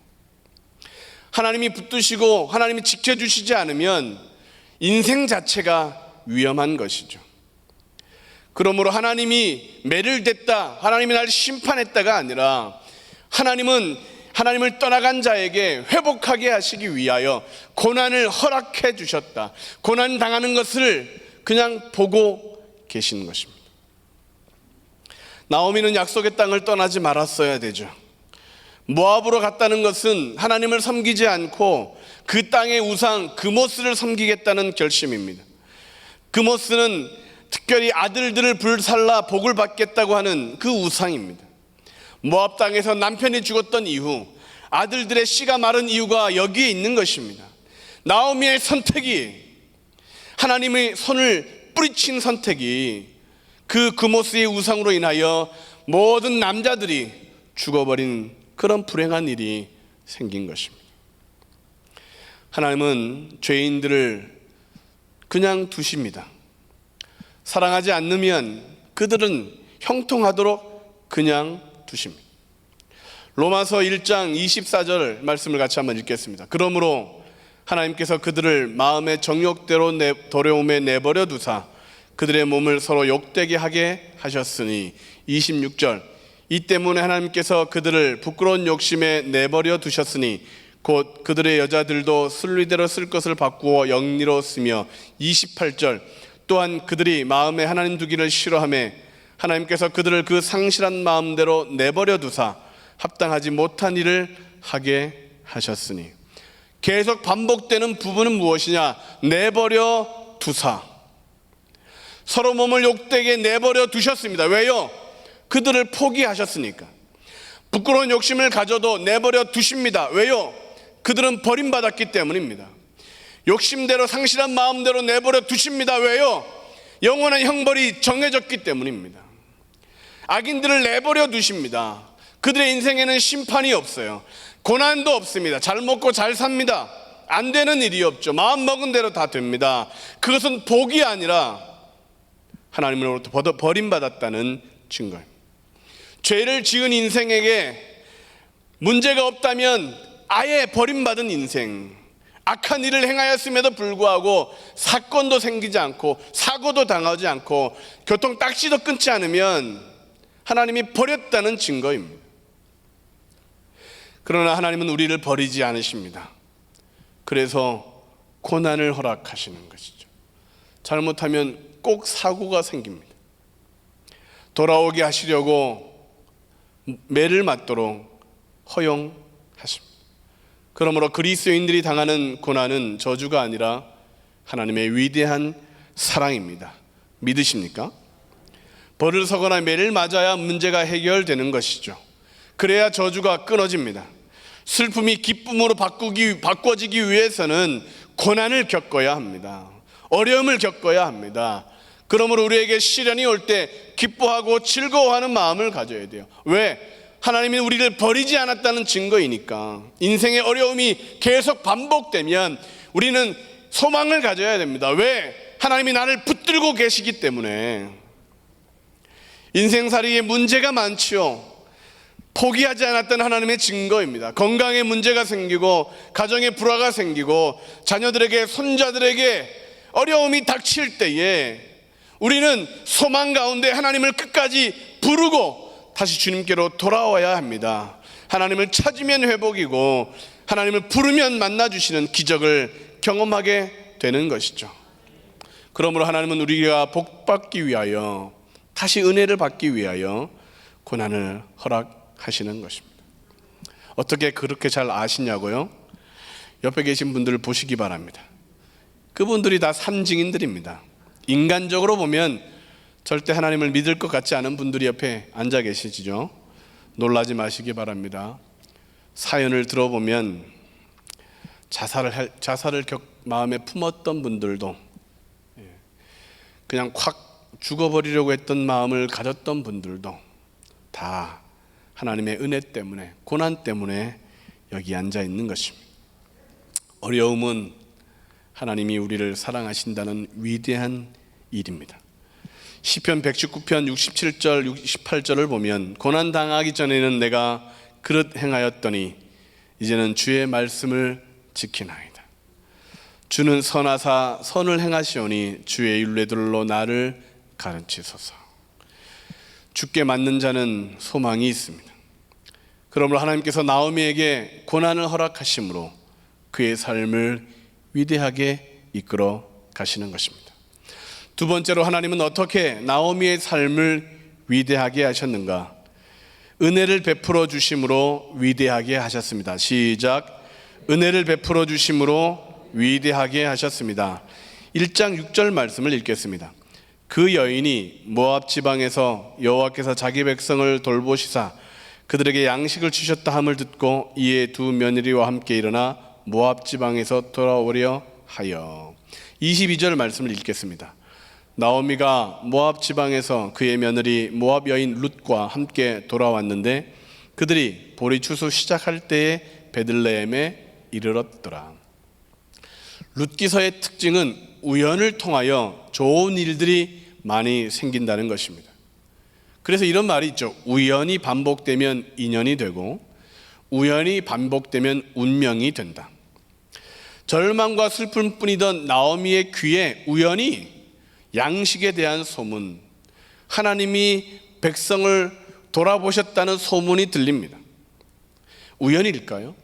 하나님이 붙드시고 하나님이 지켜주시지 않으면 인생 자체가 위험한 것이죠. 그러므로 하나님이 매를 댔다, 하나님이 나를 심판했다가 아니라 하나님은 하나님을 떠나간 자에게 회복하게 하시기 위하여 고난을 허락해 주셨다. 고난 당하는 것을 그냥 보고 계시는 것입니다. 나오미는 약속의 땅을 떠나지 말았어야 되죠. 모압으로 갔다는 것은 하나님을 섬기지 않고 그 땅의 우상 그모스를 섬기겠다는 결심입니다. 그모스는 특별히 아들들을 불살라 복을 받겠다고 하는 그 우상입니다. 모압 땅에서 남편이 죽었던 이후 아들들의 씨가 마른 이유가 여기에 있는 것입니다. 나오미의 선택이, 하나님의 손을 뿌리친 선택이 그 그모스의 우상으로 인하여 모든 남자들이 죽어버린 그런 불행한 일이 생긴 것입니다. 하나님은 죄인들을 그냥 두십니다. 사랑하지 않으면 그들은 형통하도록 그냥 두십니다. 로마서 1장 24절 말씀을 같이 한번 읽겠습니다. 그러므로 하나님께서 그들을 마음의 정욕대로 도려움에 내버려 두사 그들의 몸을 서로 욕되게 하게 하셨으니 26절 이 때문에 하나님께서 그들을 부끄러운 욕심에 내버려 두셨으니 곧 그들의 여자들도 순리대로 쓸 것을 바꾸어 영리로 쓰며 28절 또한 그들이 마음에 하나님 두기를 싫어하며 하나님께서 그들을 그 상실한 마음대로 내버려 두사 합당하지 못한 일을 하게 하셨으니 계속 반복되는 부분은 무엇이냐? 내버려 두사. 서로 몸을 욕되게 내버려 두셨습니다. 왜요? 그들을 포기하셨으니까. 부끄러운 욕심을 가져도 내버려 두십니다. 왜요? 그들은 버림받았기 때문입니다. 욕심대로 상실한 마음대로 내버려 두십니다. 왜요? 영원한 형벌이 정해졌기 때문입니다. 악인들을 내버려 두십니다. 그들의 인생에는 심판이 없어요. 고난도 없습니다. 잘 먹고 잘 삽니다. 안 되는 일이 없죠. 마음 먹은 대로 다 됩니다. 그것은 복이 아니라 하나님으로부터 버림받았다는 증거입니다. 죄를 지은 인생에게 문제가 없다면 아예 버림받은 인생, 악한 일을 행하였음에도 불구하고 사건도 생기지 않고 사고도 당하지 않고 교통 딱지도 끊지 않으면 하나님이 버렸다는 증거입니다. 그러나 하나님은 우리를 버리지 않으십니다. 그래서 고난을 허락하시는 것이죠. 잘못하면 꼭 사고가 생깁니다. 돌아오게 하시려고 매를 맞도록 허용하십니다. 그러므로 그리스도인들이 당하는 고난은 저주가 아니라 하나님의 위대한 사랑입니다. 믿으십니까? 벌을 서거나 매를 맞아야 문제가 해결되는 것이죠. 그래야 저주가 끊어집니다. 슬픔이 기쁨으로 바꿔지기 위해서는 고난을 겪어야 합니다. 어려움을 겪어야 합니다. 그러므로 우리에게 시련이 올 때 기뻐하고 즐거워하는 마음을 가져야 돼요. 왜? 하나님이 우리를 버리지 않았다는 증거이니까. 인생의 어려움이 계속 반복되면 우리는 소망을 가져야 됩니다. 왜? 하나님이 나를 붙들고 계시기 때문에. 인생살이에 문제가 많지요. 포기하지 않았던 하나님의 증거입니다. 건강에 문제가 생기고 가정에 불화가 생기고 자녀들에게 손자들에게 어려움이 닥칠 때에 우리는 소망 가운데 하나님을 끝까지 부르고 다시 주님께로 돌아와야 합니다. 하나님을 찾으면 회복이고 하나님을 부르면 만나주시는 기적을 경험하게 되는 것이죠. 그러므로 하나님은 우리가 복받기 위하여, 다시 은혜를 받기 위하여 고난을 허락하시는 것입니다. 어떻게 그렇게 잘 아시냐고요? 옆에 계신 분들을 보시기 바랍니다. 그분들이 다 산증인들입니다. 인간적으로 보면 절대 하나님을 믿을 것 같지 않은 분들이 옆에 앉아 계시죠. 놀라지 마시기 바랍니다. 사연을 들어보면 자살을 마음에 품었던 분들도, 그냥 확 죽어버리려고 했던 마음을 가졌던 분들도 다 하나님의 은혜 때문에, 고난 때문에 여기 앉아 있는 것입니다. 어려움은 하나님이 우리를 사랑하신다는 위대한 일입니다. 시편 119편 67절 68절을 보면 고난 당하기 전에는 내가 그릇 행하였더니 이제는 주의 말씀을 지키나이다. 주는 선하사 선을 행하시오니 주의 율례들로 나를 가르치소서. 주께 맞는 자는 소망이 있습니다. 그러므로 하나님께서 나오미에게 고난을 허락하심으로 그의 삶을 위대하게 이끌어 가시는 것입니다. 두 번째로 하나님은 어떻게 나오미의 삶을 위대하게 하셨는가? 은혜를 베풀어 주심으로 위대하게 하셨습니다. 시작. 은혜를 베풀어 주심으로 위대하게 하셨습니다. 1장 6절 말씀을 읽겠습니다. 그 여인이 모압 지방에서 여호와께서 자기 백성을 돌보시사 그들에게 양식을 주셨다 함을 듣고 이에 두 며느리와 함께 일어나 모압 지방에서 돌아오려 하여. 22절 말씀을 읽겠습니다. 나오미가 모압 지방에서 그의 며느리 모압 여인 룻과 함께 돌아왔는데 그들이 보리 추수 시작할 때에 베들레헴에 이르렀더라. 룻기서의 특징은 우연을 통하여 좋은 일들이 많이 생긴다는 것입니다. 그래서 이런 말이 있죠. 우연이 반복되면 인연이 되고 우연이 반복되면 운명이 된다. 절망과 슬픔뿐이던 나오미의 귀에 우연히 양식에 대한 소문, 하나님이 백성을 돌아보셨다는 소문이 들립니다. 우연일까요?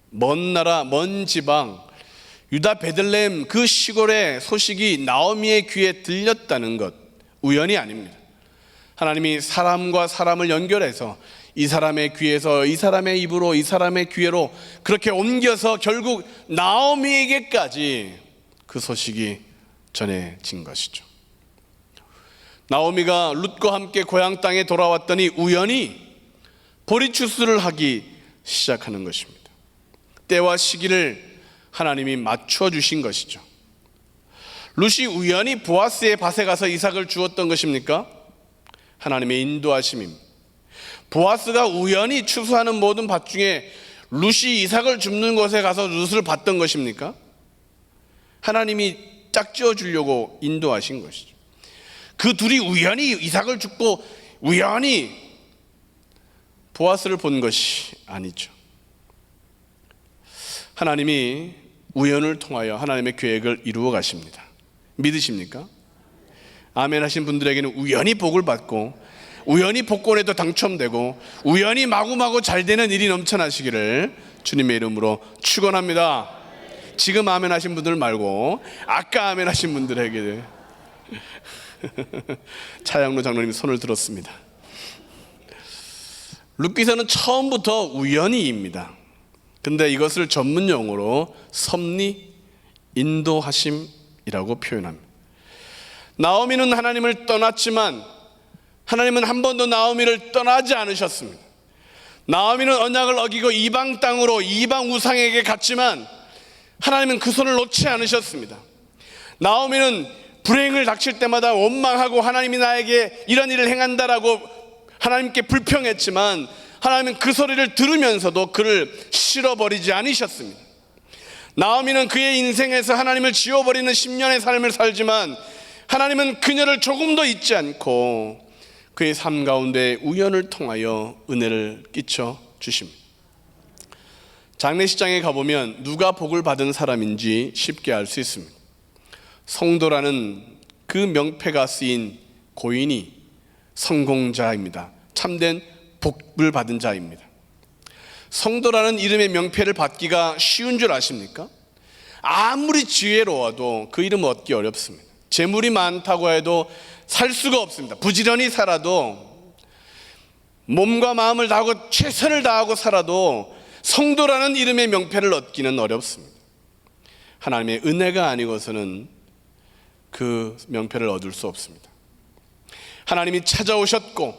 먼 나라, 먼 지방, 유다 베들레헴 그 시골의 소식이 나오미의 귀에 들렸다는 것, 우연이 아닙니다. 하나님이 사람과 사람을 연결해서 이 사람의 귀에서 이 사람의 입으로 이 사람의 귀로 그렇게 옮겨서 결국 나오미에게까지 그 소식이 전해진 것이죠. 나오미가 룻과 함께 고향 땅에 돌아왔더니 우연히 보리 추수를 하기 시작하는 것입니다. 때와 시기를 하나님이 맞춰 주신 것이죠. 룻이 우연히 보아스의 밭에 가서 이삭을 주었던 것입니까? 하나님의 인도하심입니다. 보아스가 우연히 추수하는 모든 밭 중에 룻이 이삭을 줍는 곳에 가서 룻을 봤던 것입니까? 하나님이 짝지어 주려고 인도하신 것이죠. 그 둘이 우연히 이삭을 줍고 우연히 보아스를 본 것이 아니죠. 하나님이 우연을 통하여 하나님의 계획을 이루어 가십니다. 믿으십니까? 아멘 하신 분들에게는 우연히 복을 받고 우연히 복권에도 당첨되고 우연히 마구마구 잘 되는 일이 넘쳐나시기를 주님의 이름으로 축원합니다. 지금 아멘 하신 분들 말고 아까 아멘 하신 분들에게 차양로 장로님이 손을 들었습니다. 룻기서는 처음부터 우연히입니다. 근데 이것을 전문 용어로 섭리, 인도하심이라고 표현합니다. 나오미는 하나님을 떠났지만 하나님은 한 번도 나오미를 떠나지 않으셨습니다. 나오미는 언약을 어기고 이방 땅으로 이방 우상에게 갔지만 하나님은 그 손을 놓지 않으셨습니다. 나오미는 불행을 닥칠 때마다 원망하고 하나님이 나에게 이런 일을 행한다라고 하나님께 불평했지만 하나님은 그 소리를 들으면서도 그를 실어버리지 않으셨습니다. 나오미는 그의 인생에서 하나님을 지워버리는 10년의 삶을 살지만 하나님은 그녀를 조금도 잊지 않고 그의 삶 가운데 우연을 통하여 은혜를 끼쳐 주십니다. 장례식장에 가보면 누가 복을 받은 사람인지 쉽게 알 수 있습니다. 성도라는 그 명패가 쓰인 고인이 성공자입니다. 참된 복을 받은 자입니다. 성도라는 이름의 명패를 받기가 쉬운 줄 아십니까? 아무리 지혜로워도 그 이름을 얻기 어렵습니다. 재물이 많다고 해도 살 수가 없습니다. 부지런히 살아도 몸과 마음을 다하고 최선을 다하고 살아도 성도라는 이름의 명패를 얻기는 어렵습니다. 하나님의 은혜가 아니고서는 그 명패를 얻을 수 없습니다. 하나님이 찾아오셨고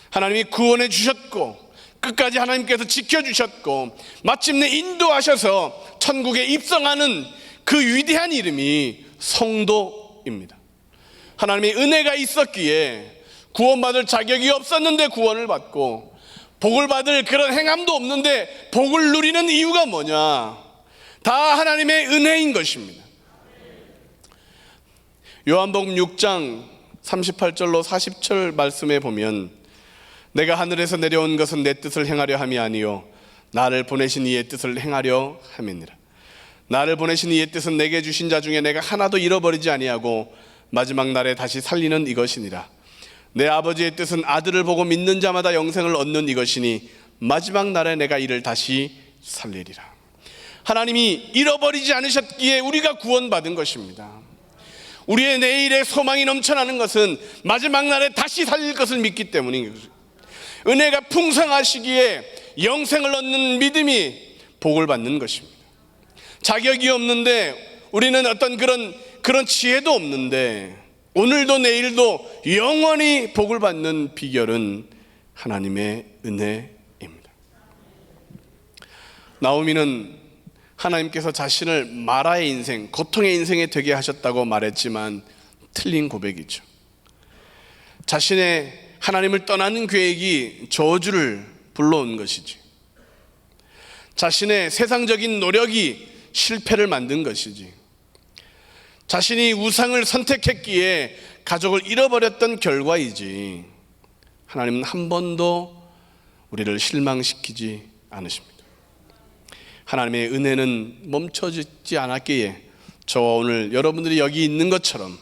하나님이 구원해 주셨고 끝까지 하나님께서 지켜주셨고 마침내 인도하셔서 천국에 입성하는 그 위대한 이름이 성도입니다. 하나님의 은혜가 있었기에 구원받을 자격이 없었는데 구원을 받고 복을 받을 그런 행함도 없는데 복을 누리는 이유가 뭐냐? 다 하나님의 은혜인 것입니다. 요한복음 6장 38절로 40절 말씀에 보면 내가 하늘에서 내려온 것은 내 뜻을 행하려 함이 아니요 나를 보내신 이의 뜻을 행하려 함이니라. 나를 보내신 이의 뜻은 내게 주신 자 중에 내가 하나도 잃어버리지 아니하고 마지막 날에 다시 살리는 이것이니라. 내 아버지의 뜻은 아들을 보고 믿는 자마다 영생을 얻는 이것이니 마지막 날에 내가 이를 다시 살리리라. 하나님이 잃어버리지 않으셨기에 우리가 구원받은 것입니다. 우리의 내일의 소망이 넘쳐나는 것은 마지막 날에 다시 살릴 것을 믿기 때문인 것입니다. 은혜가 풍성하시기에 영생을 얻는 믿음이 복을 받는 것입니다. 자격이 없는데, 우리는 어떤 그런 지혜도 없는데, 오늘도 내일도 영원히 복을 받는 비결은 하나님의 은혜입니다. 나오미는 하나님께서 자신을 마라의 인생, 고통의 인생에 되게 하셨다고 말했지만 틀린 고백이죠. 자신의 하나님을 떠나는 계획이 저주를 불러온 것이지, 자신의 세상적인 노력이 실패를 만든 것이지, 자신이 우상을 선택했기에 가족을 잃어버렸던 결과이지, 하나님은 한 번도 우리를 실망시키지 않으십니다. 하나님의 은혜는 멈춰지지 않았기에 저와 오늘 여러분들이 여기 있는 것처럼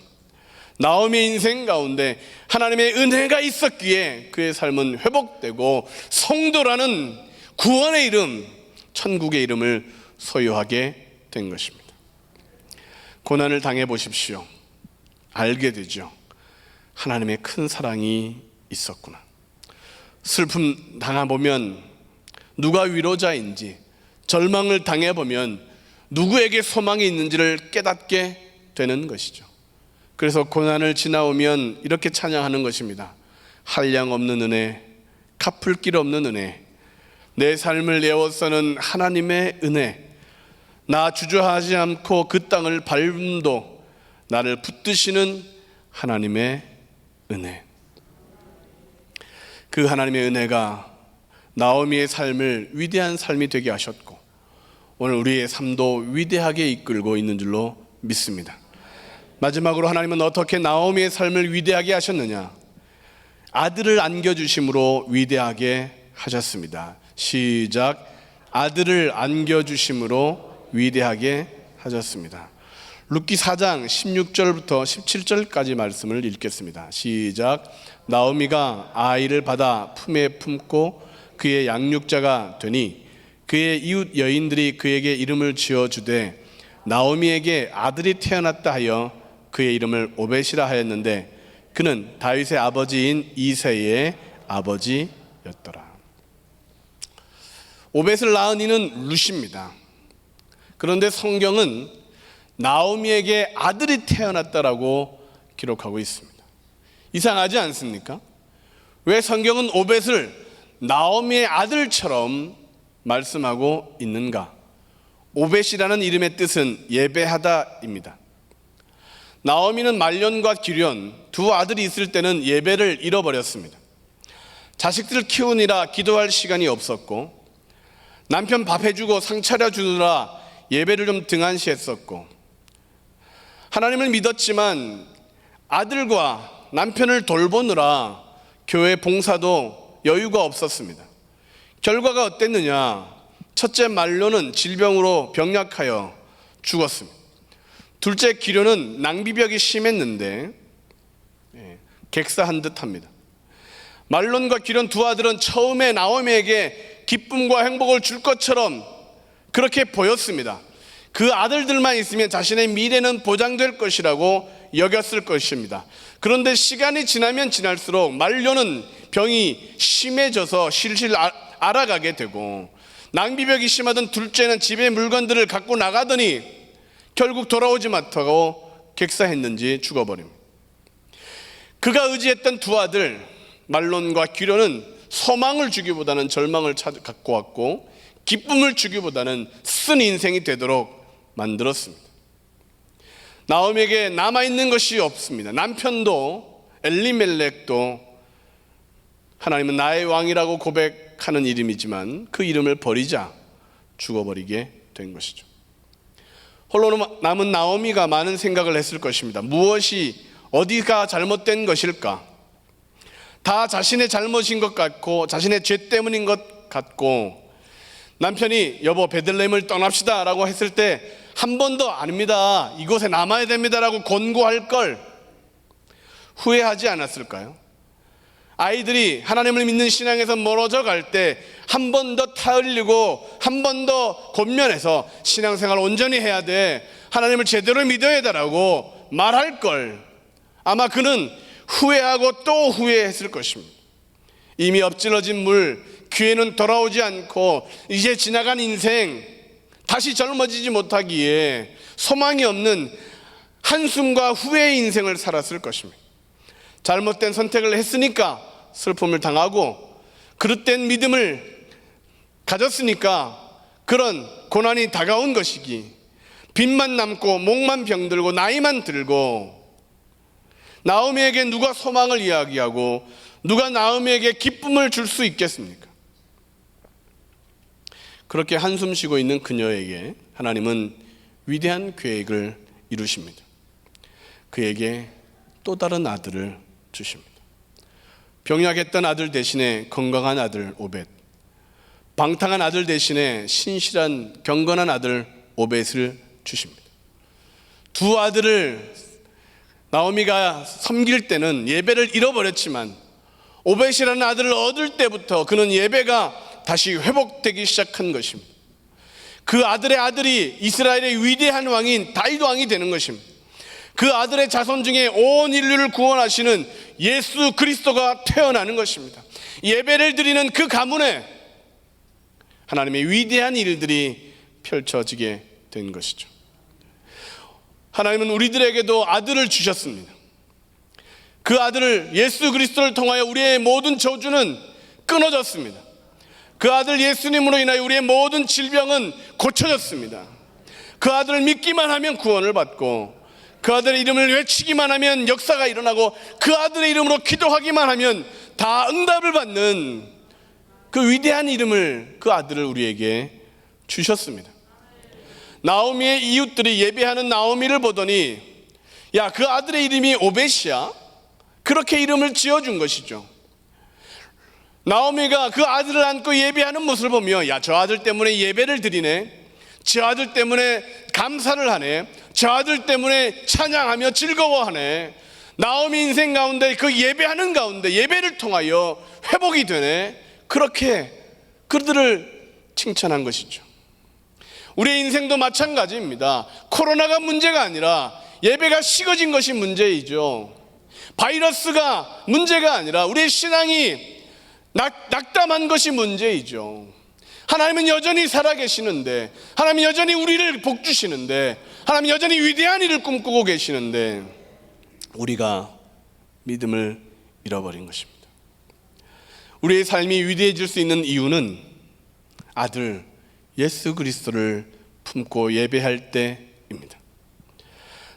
나오미의 인생 가운데 하나님의 은혜가 있었기에 그의 삶은 회복되고 성도라는 구원의 이름, 천국의 이름을 소유하게 된 것입니다. 고난을 당해 보십시오. 알게 되죠. 하나님의 큰 사랑이 있었구나. 슬픔 당해보면 누가 위로자인지, 절망을 당해보면 누구에게 소망이 있는지를 깨닫게 되는 것이죠. 그래서 고난을 지나오면 이렇게 찬양하는 것입니다. 한량 없는 은혜, 갚을 길 없는 은혜, 내 삶을 내어서는 하나님의 은혜, 나 주저하지 않고 그 땅을 밟음도 나를 붙드시는 하나님의 은혜. 그 하나님의 은혜가 나오미의 삶을 위대한 삶이 되게 하셨고 오늘 우리의 삶도 위대하게 이끌고 있는 줄로 믿습니다. 마지막으로 하나님은 어떻게 나오미의 삶을 위대하게 하셨느냐? 아들을 안겨주심으로 위대하게 하셨습니다. 시작. 아들을 안겨주심으로 위대하게 하셨습니다. 룻기 4장 16절부터 17절까지 말씀을 읽겠습니다. 시작. 나오미가 아이를 받아 품에 품고 그의 양육자가 되니 그의 이웃 여인들이 그에게 이름을 지어주되 나오미에게 아들이 태어났다 하여 그의 이름을 오벳이라 하였는데 그는 다윗의 아버지인 이새의 아버지였더라. 오벳을 낳은 이는 룻입니다. 그런데 성경은 나오미에게 아들이 태어났다라고 기록하고 있습니다. 이상하지 않습니까? 왜 성경은 오벳을 나오미의 아들처럼 말씀하고 있는가? 오벳이라는 이름의 뜻은 예배하다입니다. 나오미는 말년과 기련 두 아들이 있을 때는 예배를 잃어버렸습니다. 자식들을 키우느라 기도할 시간이 없었고 남편 밥 해주고 상 차려주느라 예배를 좀 등한시했었고 하나님을 믿었지만 아들과 남편을 돌보느라 교회 봉사도 여유가 없었습니다. 결과가 어땠느냐? 첫째 말로는 질병으로 병약하여 죽었습니다. 둘째 기련은 낭비벽이 심했는데 객사한 듯합니다. 말론과 기련 두 아들은 처음에 나오미에게 기쁨과 행복을 줄 것처럼 그렇게 보였습니다. 그 아들들만 있으면 자신의 미래는 보장될 것이라고 여겼을 것입니다. 그런데 시간이 지나면 지날수록 말론은 병이 심해져서 실실 알아가게 되고 낭비벽이 심하던 둘째는 집에 물건들을 갖고 나가더니 결국 돌아오지 못하고 객사했는지 죽어버립니다. 그가 의지했던 두 아들 말론과 기련은 소망을 주기보다는 절망을 갖고 왔고 기쁨을 주기보다는 쓴 인생이 되도록 만들었습니다. 나오미에게 남아있는 것이 없습니다. 남편도 엘리멜렉도 하나님은 나의 왕이라고 고백하는 이름이지만 그 이름을 버리자 죽어버리게 된 것이죠. 홀로 남은 나오미가 많은 생각을 했을 것입니다. 무엇이 어디가 잘못된 것일까? 다 자신의 잘못인 것 같고 자신의 죄 때문인 것 같고 남편이 여보 베들레헴을 떠납시다 라고 했을 때 한 번도 아닙니다, 이곳에 남아야 됩니다 라고 권고할 걸 후회하지 않았을까요? 아이들이 하나님을 믿는 신앙에서 멀어져 갈 때 한 번 더 타흘리고 한 번 더 권면해서 신앙생활 온전히 해야 돼, 하나님을 제대로 믿어야 되라고 말할 걸 아마 그는 후회하고 또 후회했을 것입니다. 이미 엎질러진 물, 기회는 돌아오지 않고 이제 지나간 인생, 다시 젊어지지 못하기에 소망이 없는 한숨과 후회의 인생을 살았을 것입니다. 잘못된 선택을 했으니까 슬픔을 당하고 그릇된 믿음을 가졌으니까 그런 고난이 다가온 것이기, 빚만 남고 목만 병들고 나이만 들고, 나오미에게 누가 소망을 이야기하고 누가 나오미에게 기쁨을 줄 수 있겠습니까? 그렇게 한숨 쉬고 있는 그녀에게 하나님은 위대한 계획을 이루십니다. 그에게 또 다른 아들을 주십니다. 병약했던 아들 대신에 건강한 아들 오벳, 방탕한 아들 대신에 신실한 경건한 아들 오벳을 주십니다. 두 아들을 나오미가 섬길 때는 예배를 잃어버렸지만 오벳이라는 아들을 얻을 때부터 그는 예배가 다시 회복되기 시작한 것입니다. 그 아들의 아들이 이스라엘의 위대한 왕인 다윗 왕이 되는 것입니다. 그 아들의 자손 중에 온 인류를 구원하시는 예수 그리스도가 태어나는 것입니다. 예배를 드리는 그 가문에 하나님의 위대한 일들이 펼쳐지게 된 것이죠. 하나님은 우리들에게도 아들을 주셨습니다. 그 아들을, 예수 그리스도를 통하여 우리의 모든 저주는 끊어졌습니다. 그 아들 예수님으로 인하여 우리의 모든 질병은 고쳐졌습니다. 그 아들을 믿기만 하면 구원을 받고, 그 아들의 이름을 외치기만 하면 역사가 일어나고, 그 아들의 이름으로 기도하기만 하면 다 응답을 받는 그 위대한 이름을, 그 아들을 우리에게 주셨습니다. 나오미의 이웃들이 예배하는 나오미를 보더니, 야, 그 아들의 이름이 오벳이야? 그렇게 이름을 지어준 것이죠. 나오미가 그 아들을 안고 예배하는 모습을 보며, 야, 저 아들 때문에 예배를 드리네, 저 아들 때문에 감사를 하네, 저 아들 때문에 찬양하며 즐거워하네, 나오미 인생 가운데 그 예배하는 가운데 예배를 통하여 회복이 되네, 그렇게 그들을 칭찬한 것이죠. 우리의 인생도 마찬가지입니다. 코로나가 문제가 아니라 예배가 식어진 것이 문제이죠. 바이러스가 문제가 아니라 우리의 신앙이 낙담한 것이 문제이죠. 하나님은 여전히 살아계시는데, 하나님은 여전히 우리를 복주시는데, 하나님은 여전히 위대한 일을 꿈꾸고 계시는데 우리가 믿음을 잃어버린 것입니다. 우리의 삶이 위대해질 수 있는 이유는 아들 예수 그리스도를 품고 예배할 때입니다.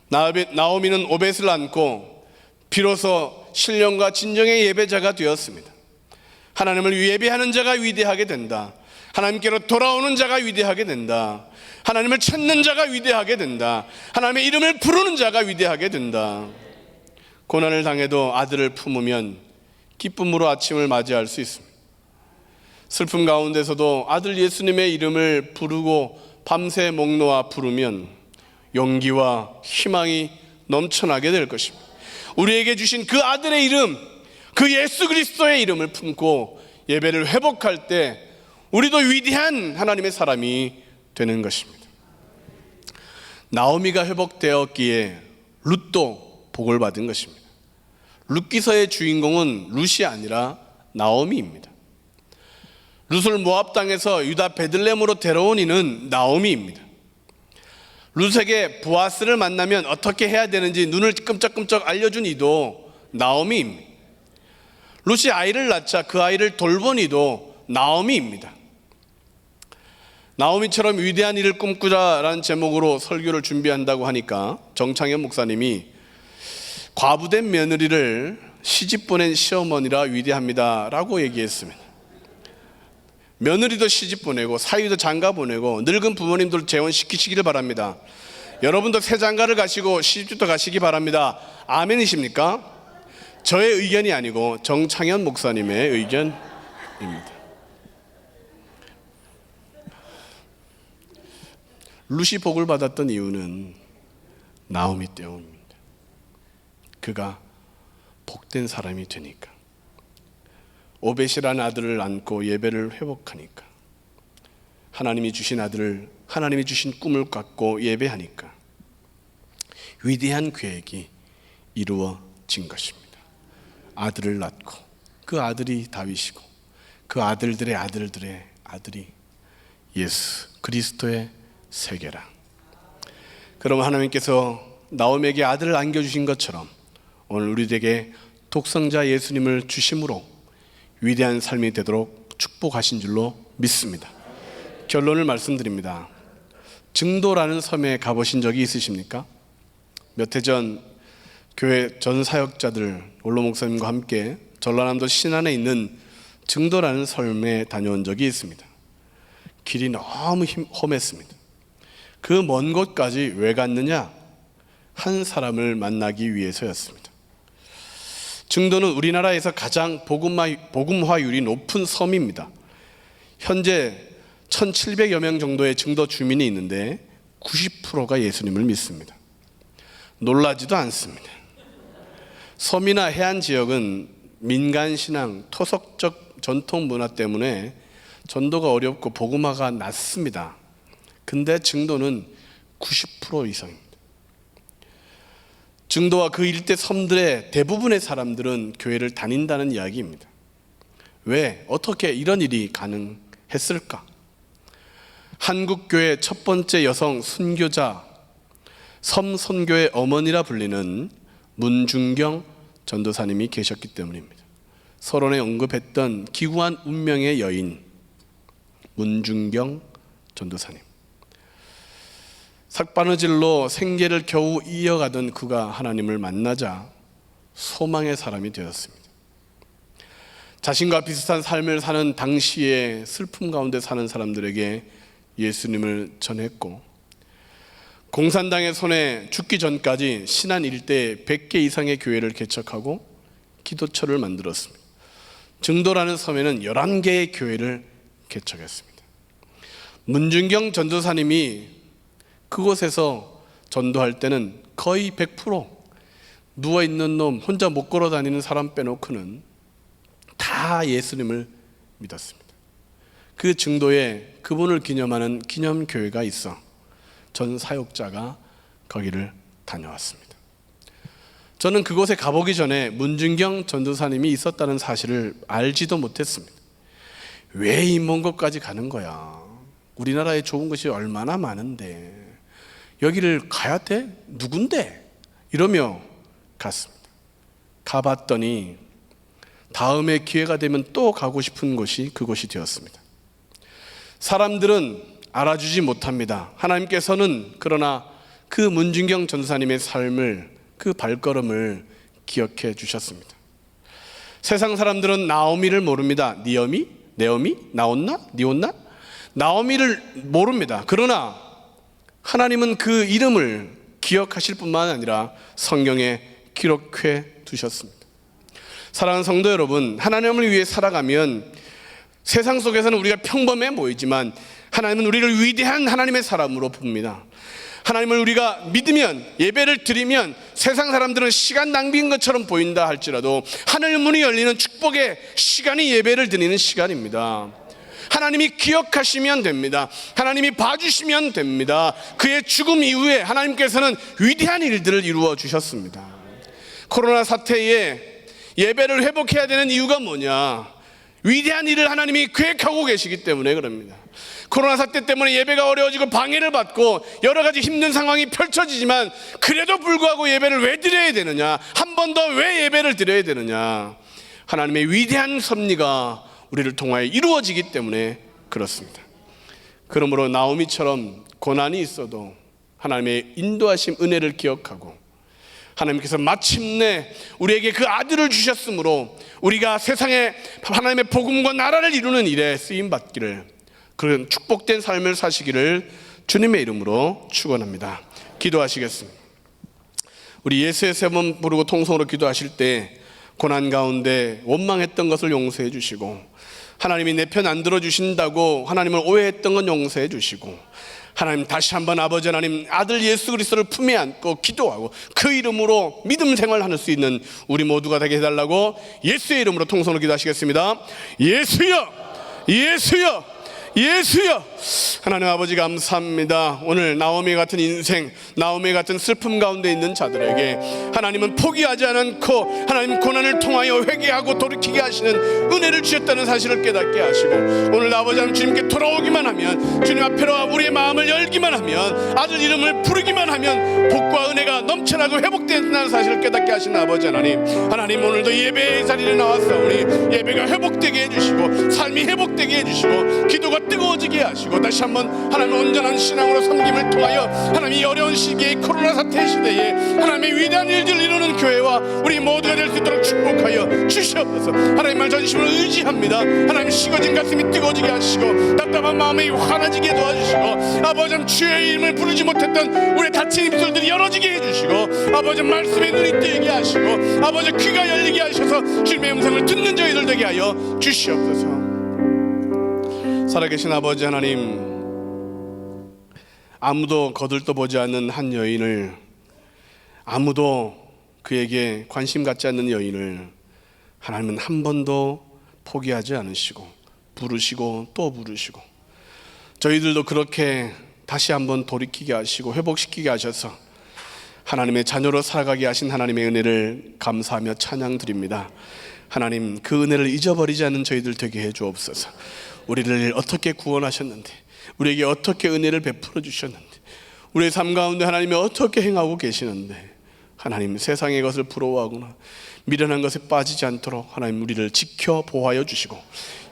나오미는 오벳을 안고 비로소 신령과 진정의 예배자가 되었습니다. 하나님을 예배하는 자가 위대하게 된다. 하나님께로 돌아오는 자가 위대하게 된다. 하나님을 찾는 자가 위대하게 된다. 하나님의 이름을 부르는 자가 위대하게 된다. 고난을 당해도 아들을 품으면 기쁨으로 아침을 맞이할 수 있습니다. 슬픔 가운데서도 아들 예수님의 이름을 부르고 밤새 목 놓아 부르면 용기와 희망이 넘쳐나게 될 것입니다. 우리에게 주신 그 아들의 이름, 그 예수 그리스도의 이름을 품고 예배를 회복할 때 우리도 위대한 하나님의 사람이 되는 것입니다. 나오미가 회복되었기에 룻도 복을 받은 것입니다. 룻기서의 주인공은 룻이 아니라 나오미입니다. 룻을 모압 땅에서 유다 베들레헴으로 데려온 이는 나오미입니다. 룻에게 보아스를 만나면 어떻게 해야 되는지 눈을 끔쩍끔쩍 알려준 이도 나오미입니다. 룻이 아이를 낳자 그 아이를 돌본 이도 나오미입니다. 나오미처럼 위대한 일을 꿈꾸자라는 제목으로 설교를 준비한다고 하니까 정창현 목사님이 과부된 며느리를 시집 보낸 시어머니라 위대합니다 라고 얘기했습니다. 며느리도 시집 보내고 사위도 장가 보내고 늙은 부모님들 재혼시키시기를 바랍니다. 여러분도 새 장가를 가시고 시집도 가시기 바랍니다. 아멘이십니까? 저의 의견이 아니고 정창현 목사님의 의견입니다. 룻이 복을 받았던 이유는 나오미 때문입니다. 그가 복된 사람이 되니까. 오벳이라는 아들을 안고 예배를 회복하니까, 하나님이 주신 아들을, 하나님이 주신 꿈을 갖고 예배하니까 위대한 계획이 이루어진 것입니다. 아들을 낳고 그 아들이 다윗이고 그 아들들의 아들들의 아들이 예수 그리스도의 세계라. 그럼 하나님께서 나오미에게 아들을 안겨주신 것처럼 오늘 우리에게 독생자 예수님을 주심으로 위대한 삶이 되도록 축복하신 줄로 믿습니다. 결론을 말씀드립니다. 증도라는 섬에 가보신 적이 있으십니까? 몇 해 전 교회 전 사역자들 원로 목사님과 함께 전라남도 신안에 있는 증도라는 섬에 다녀온 적이 있습니다. 길이 너무 험했습니다. 그 먼 곳까지 왜 갔느냐? 한 사람을 만나기 위해서였습니다. 증도는 우리나라에서 가장 복음화율이 높은 섬입니다. 현재 1700여 명 정도의 증도 주민이 있는데 90%가 예수님을 믿습니다. 놀라지도 않습니다. 섬이나 해안 지역은 민간신앙, 토속적 전통 문화 때문에 전도가 어렵고 복음화가 낮습니다. 근데 증도는 90% 이상입니다. 증도와 그 일대 섬들의 대부분의 사람들은 교회를 다닌다는 이야기입니다. 왜? 어떻게 이런 일이 가능했을까? 한국교회 첫 번째 여성 순교자, 섬선교의 어머니라 불리는 문중경 전도사님이 계셨기 때문입니다. 서론에 언급했던 기구한 운명의 여인 문중경 전도사님. 삭바느질로 생계를 겨우 이어가던 그가 하나님을 만나자 소망의 사람이 되었습니다. 자신과 비슷한 삶을 사는 당시에 슬픔 가운데 사는 사람들에게 예수님을 전했고, 공산당의 손에 죽기 전까지 신안 일대에 100개 이상의 교회를 개척하고 기도처를 만들었습니다. 증도라는 섬에는 11개의 교회를 개척했습니다. 문중경 전도사님이 그곳에서 전도할 때는 거의 100% 누워있는 놈, 혼자 못 걸어 다니는 사람 빼놓고는 다 예수님을 믿었습니다. 그 증도에 그분을 기념하는 기념교회가 있어 전 사역자가 거기를 다녀왔습니다. 저는 그곳에 가보기 전에 문중경 전도사님이 있었다는 사실을 알지도 못했습니다. 왜 이 먼 곳까지 가는 거야? 우리나라에 좋은 것이 얼마나 많은데 여기를 가야 돼? 누군데? 이러며 갔습니다. 가봤더니 다음에 기회가 되면 또 가고 싶은 곳이 그곳이 되었습니다. 사람들은 알아주지 못합니다. 하나님께서는 그러나 그 문중경 전도사님의 삶을, 그 발걸음을 기억해 주셨습니다. 세상 사람들은 나오미를 모릅니다. 니어미? 네오미? 나온나? 니온나? 나오미를 모릅니다. 그러나 하나님은 그 이름을 기억하실 뿐만 아니라 성경에 기록해 두셨습니다. 사랑하는 성도 여러분, 하나님을 위해 살아가면 세상 속에서는 우리가 평범해 보이지만 하나님은 우리를 위대한 하나님의 사람으로 봅니다. 하나님을 우리가 믿으면, 예배를 드리면 세상 사람들은 시간 낭비인 것처럼 보인다 할지라도 하늘 문이 열리는 축복의 시간이 예배를 드리는 시간입니다. 하나님이 기억하시면 됩니다. 하나님이 봐주시면 됩니다. 그의 죽음 이후에 하나님께서는 위대한 일들을 이루어 주셨습니다. 코로나 사태에 예배를 회복해야 되는 이유가 뭐냐? 위대한 일을 하나님이 계획하고 계시기 때문에 그럽니다. 코로나 사태 때문에 예배가 어려워지고 방해를 받고 여러 가지 힘든 상황이 펼쳐지지만 그래도 불구하고 예배를 왜 드려야 되느냐? 한 번 더 왜 예배를 드려야 되느냐? 하나님의 위대한 섭리가 우리를 통하여 이루어지기 때문에 그렇습니다. 그러므로 나오미처럼 고난이 있어도 하나님의 인도하심 은혜를 기억하고 하나님께서 마침내 우리에게 그 아들을 주셨으므로 우리가 세상에 하나님의 복음과 나라를 이루는 일에 쓰임받기를, 그런 축복된 삶을 사시기를 주님의 이름으로 축원합니다. 기도하시겠습니다. 우리 예수의 세 번 부르고 통성으로 기도하실 때 고난 가운데 원망했던 것을 용서해 주시고, 하나님이 내 편 안 들어주신다고 하나님을 오해했던 건 용서해 주시고, 하나님 다시 한번 아버지 하나님 아들 예수 그리스도를 품에 안고 기도하고 그 이름으로 믿음 생활할 수 있는 우리 모두가 되게 해달라고 예수의 이름으로 통성으로 기도하시겠습니다. 예수여, 예수여, 예수여. 하나님 아버지 감사합니다. 오늘 나오미 같은 인생, 나오미 같은 슬픔 가운데 있는 자들에게 하나님은 포기하지 않고 하나님 고난을 통하여 회개하고 돌이키게 하시는 은혜를 주셨다는 사실을 깨닫게 하시고, 오늘 아버지 하나님 주님께 돌아오기만 하면, 주님 앞에로 우리의 마음을 열기만 하면, 아들 이름을 부르기만 하면 복과 은혜가 넘쳐나고 회복된다는 사실을 깨닫게 하신 아버지 하나님, 하나님 오늘도 예배의 자리에 나왔사오니 예배가 회복되게 해주시고 삶이 회복되게 해주시고 기도가 뜨거워지게 하시고, 다시 한번 하나님 온전한 신앙으로 섬김을 통하여 하나님 이 어려운 시기에 코로나 사태 시대에 하나님의 위대한 일들을 이루는 교회와 우리 모두가 될 수 있도록 축복하여 주시옵소서. 하나님 말 전심으로 의지합니다. 하나님 식어진 가슴이 뜨거워지게 하시고 답답한 마음이 환해지게 도와주시고, 아버지 주의 이름을 부르지 못했던 우리 닫힌 입술들이 열어지게 해주시고, 아버지 말씀에 눈이 뜨게 하시고 아버지 귀가 열리게 하셔서 주님의 음성을 듣는 저희들 되게 하여 주시옵소서. 살아계신 아버지 하나님, 아무도 거들떠 보지 않는 한 여인을, 아무도 그에게 관심 갖지 않는 여인을 하나님은 한 번도 포기하지 않으시고 부르시고 또 부르시고, 저희들도 그렇게 다시 한번 돌이키게 하시고 회복시키게 하셔서 하나님의 자녀로 살아가게 하신 하나님의 은혜를 감사하며 찬양드립니다. 하나님, 그 은혜를 잊어버리지 않는 저희들 되게 해 주옵소서. 우리를 어떻게 구원하셨는데, 우리에게 어떻게 은혜를 베풀어 주셨는데, 우리의 삶 가운데 하나님이 어떻게 행하고 계시는데, 하나님 세상의 것을 부러워하거나 미련한 것에 빠지지 않도록 하나님 우리를 지켜 보호하여 주시고,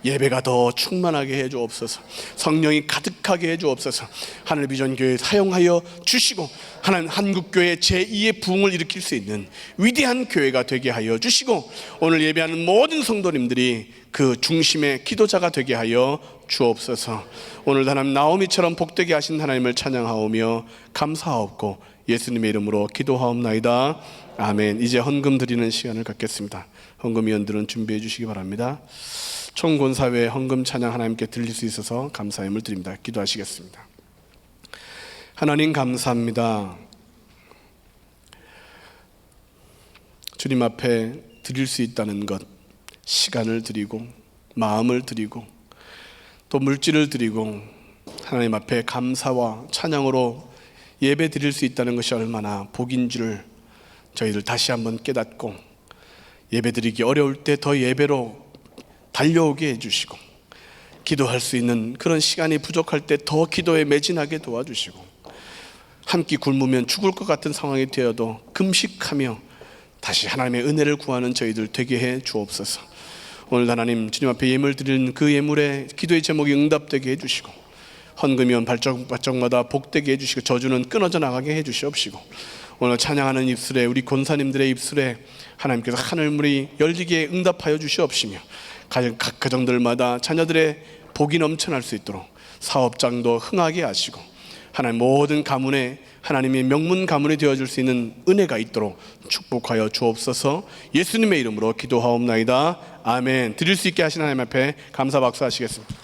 예배가 더 충만하게 해 주옵소서. 성령이 가득하게 해 주옵소서. 하늘 비전교회 사용하여 주시고, 하나님 한국교회 제2의 부흥을 일으킬 수 있는 위대한 교회가 되게 하여 주시고, 오늘 예배하는 모든 성도님들이 그 중심의 기도자가 되게 하여 주옵소서. 오늘 하나님 나오미처럼 복되게 하신 하나님을 찬양하오며 감사하옵고 예수님의 이름으로 기도하옵나이다. 아멘. 이제 헌금 드리는 시간을 갖겠습니다. 헌금위원들은 준비해 주시기 바랍니다. 총권사회 헌금 찬양 하나님께 드릴 수 있어서 감사함을 드립니다. 기도하시겠습니다. 하나님 감사합니다. 주님 앞에 드릴 수 있다는 것, 시간을 드리고 마음을 드리고 또 물질을 드리고 하나님 앞에 감사와 찬양으로 예배 드릴 수 있다는 것이 얼마나 복인 줄 저희들 다시 한번 깨닫고, 예배 드리기 어려울 때 더 예배로 달려오게 해주시고, 기도할 수 있는 그런 시간이 부족할 때 더 기도에 매진하게 도와주시고, 한 끼 굶으면 죽을 것 같은 상황이 되어도 금식하며 다시 하나님의 은혜를 구하는 저희들 되게 해 주옵소서. 오늘 하나님 주님 앞에 예물 드리는 그 예물의 기도의 제목이 응답되게 해주시고, 헌금이면 발정마다 복되게 해주시고 저주는 끊어져 나가게 해주시옵시고, 오늘 찬양하는 입술에 우리 권사님들의 입술에 하나님께서 하늘문이 열리게 응답하여 주시옵시며, 각 가정들마다 자녀들의 복이 넘쳐날 수 있도록 사업장도 흥하게 하시고, 하나님 모든 가문에 하나님의 명문 가문이 되어줄 수 있는 은혜가 있도록 축복하여 주옵소서. 예수님의 이름으로 기도하옵나이다. 아멘. 드릴 수 있게 하신 하나님 앞에 감사 박수 하시겠습니다.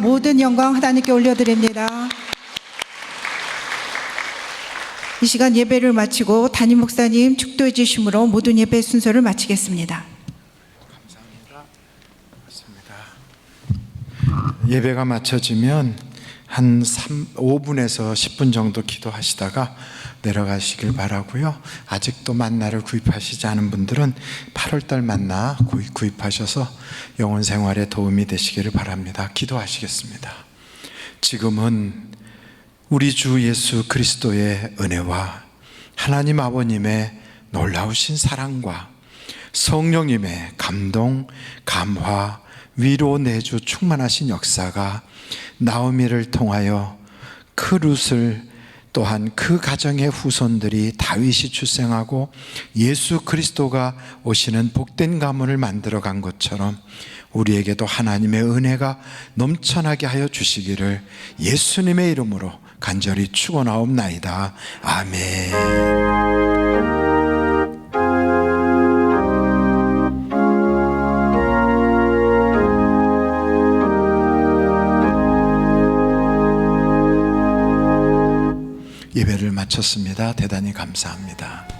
모든 영광 하나님께 올려드립니다. 이 시간 예배를 마치고 담임 목사님 축도해 주심으로 모든 예배 순서를 마치겠습니다. 예배가 마쳐지면 한 5분에서 10분 정도 기도하시다가 내려가시길 바라고요. 아직도 만나를 구입하시지 않은 분들은 8월달 만나 구입하셔서 영혼 생활에 도움이 되시기를 바랍니다. 기도하시겠습니다. 지금은 우리 주 예수 그리스도의 은혜와 하나님 아버님의 놀라우신 사랑과 성령님의 감동, 감화, 위로 내주 충만하신 역사가 나오미를 통하여 그 룻을 또한 그 가정의 후손들이 다윗이 출생하고 예수 그리스도가 오시는 복된 가문을 만들어간 것처럼 우리에게도 하나님의 은혜가 넘쳐나게 하여 주시기를 예수님의 이름으로 간절히 축원하옵나이다. 아멘. 예배를 마쳤습니다. 대단히 감사합니다.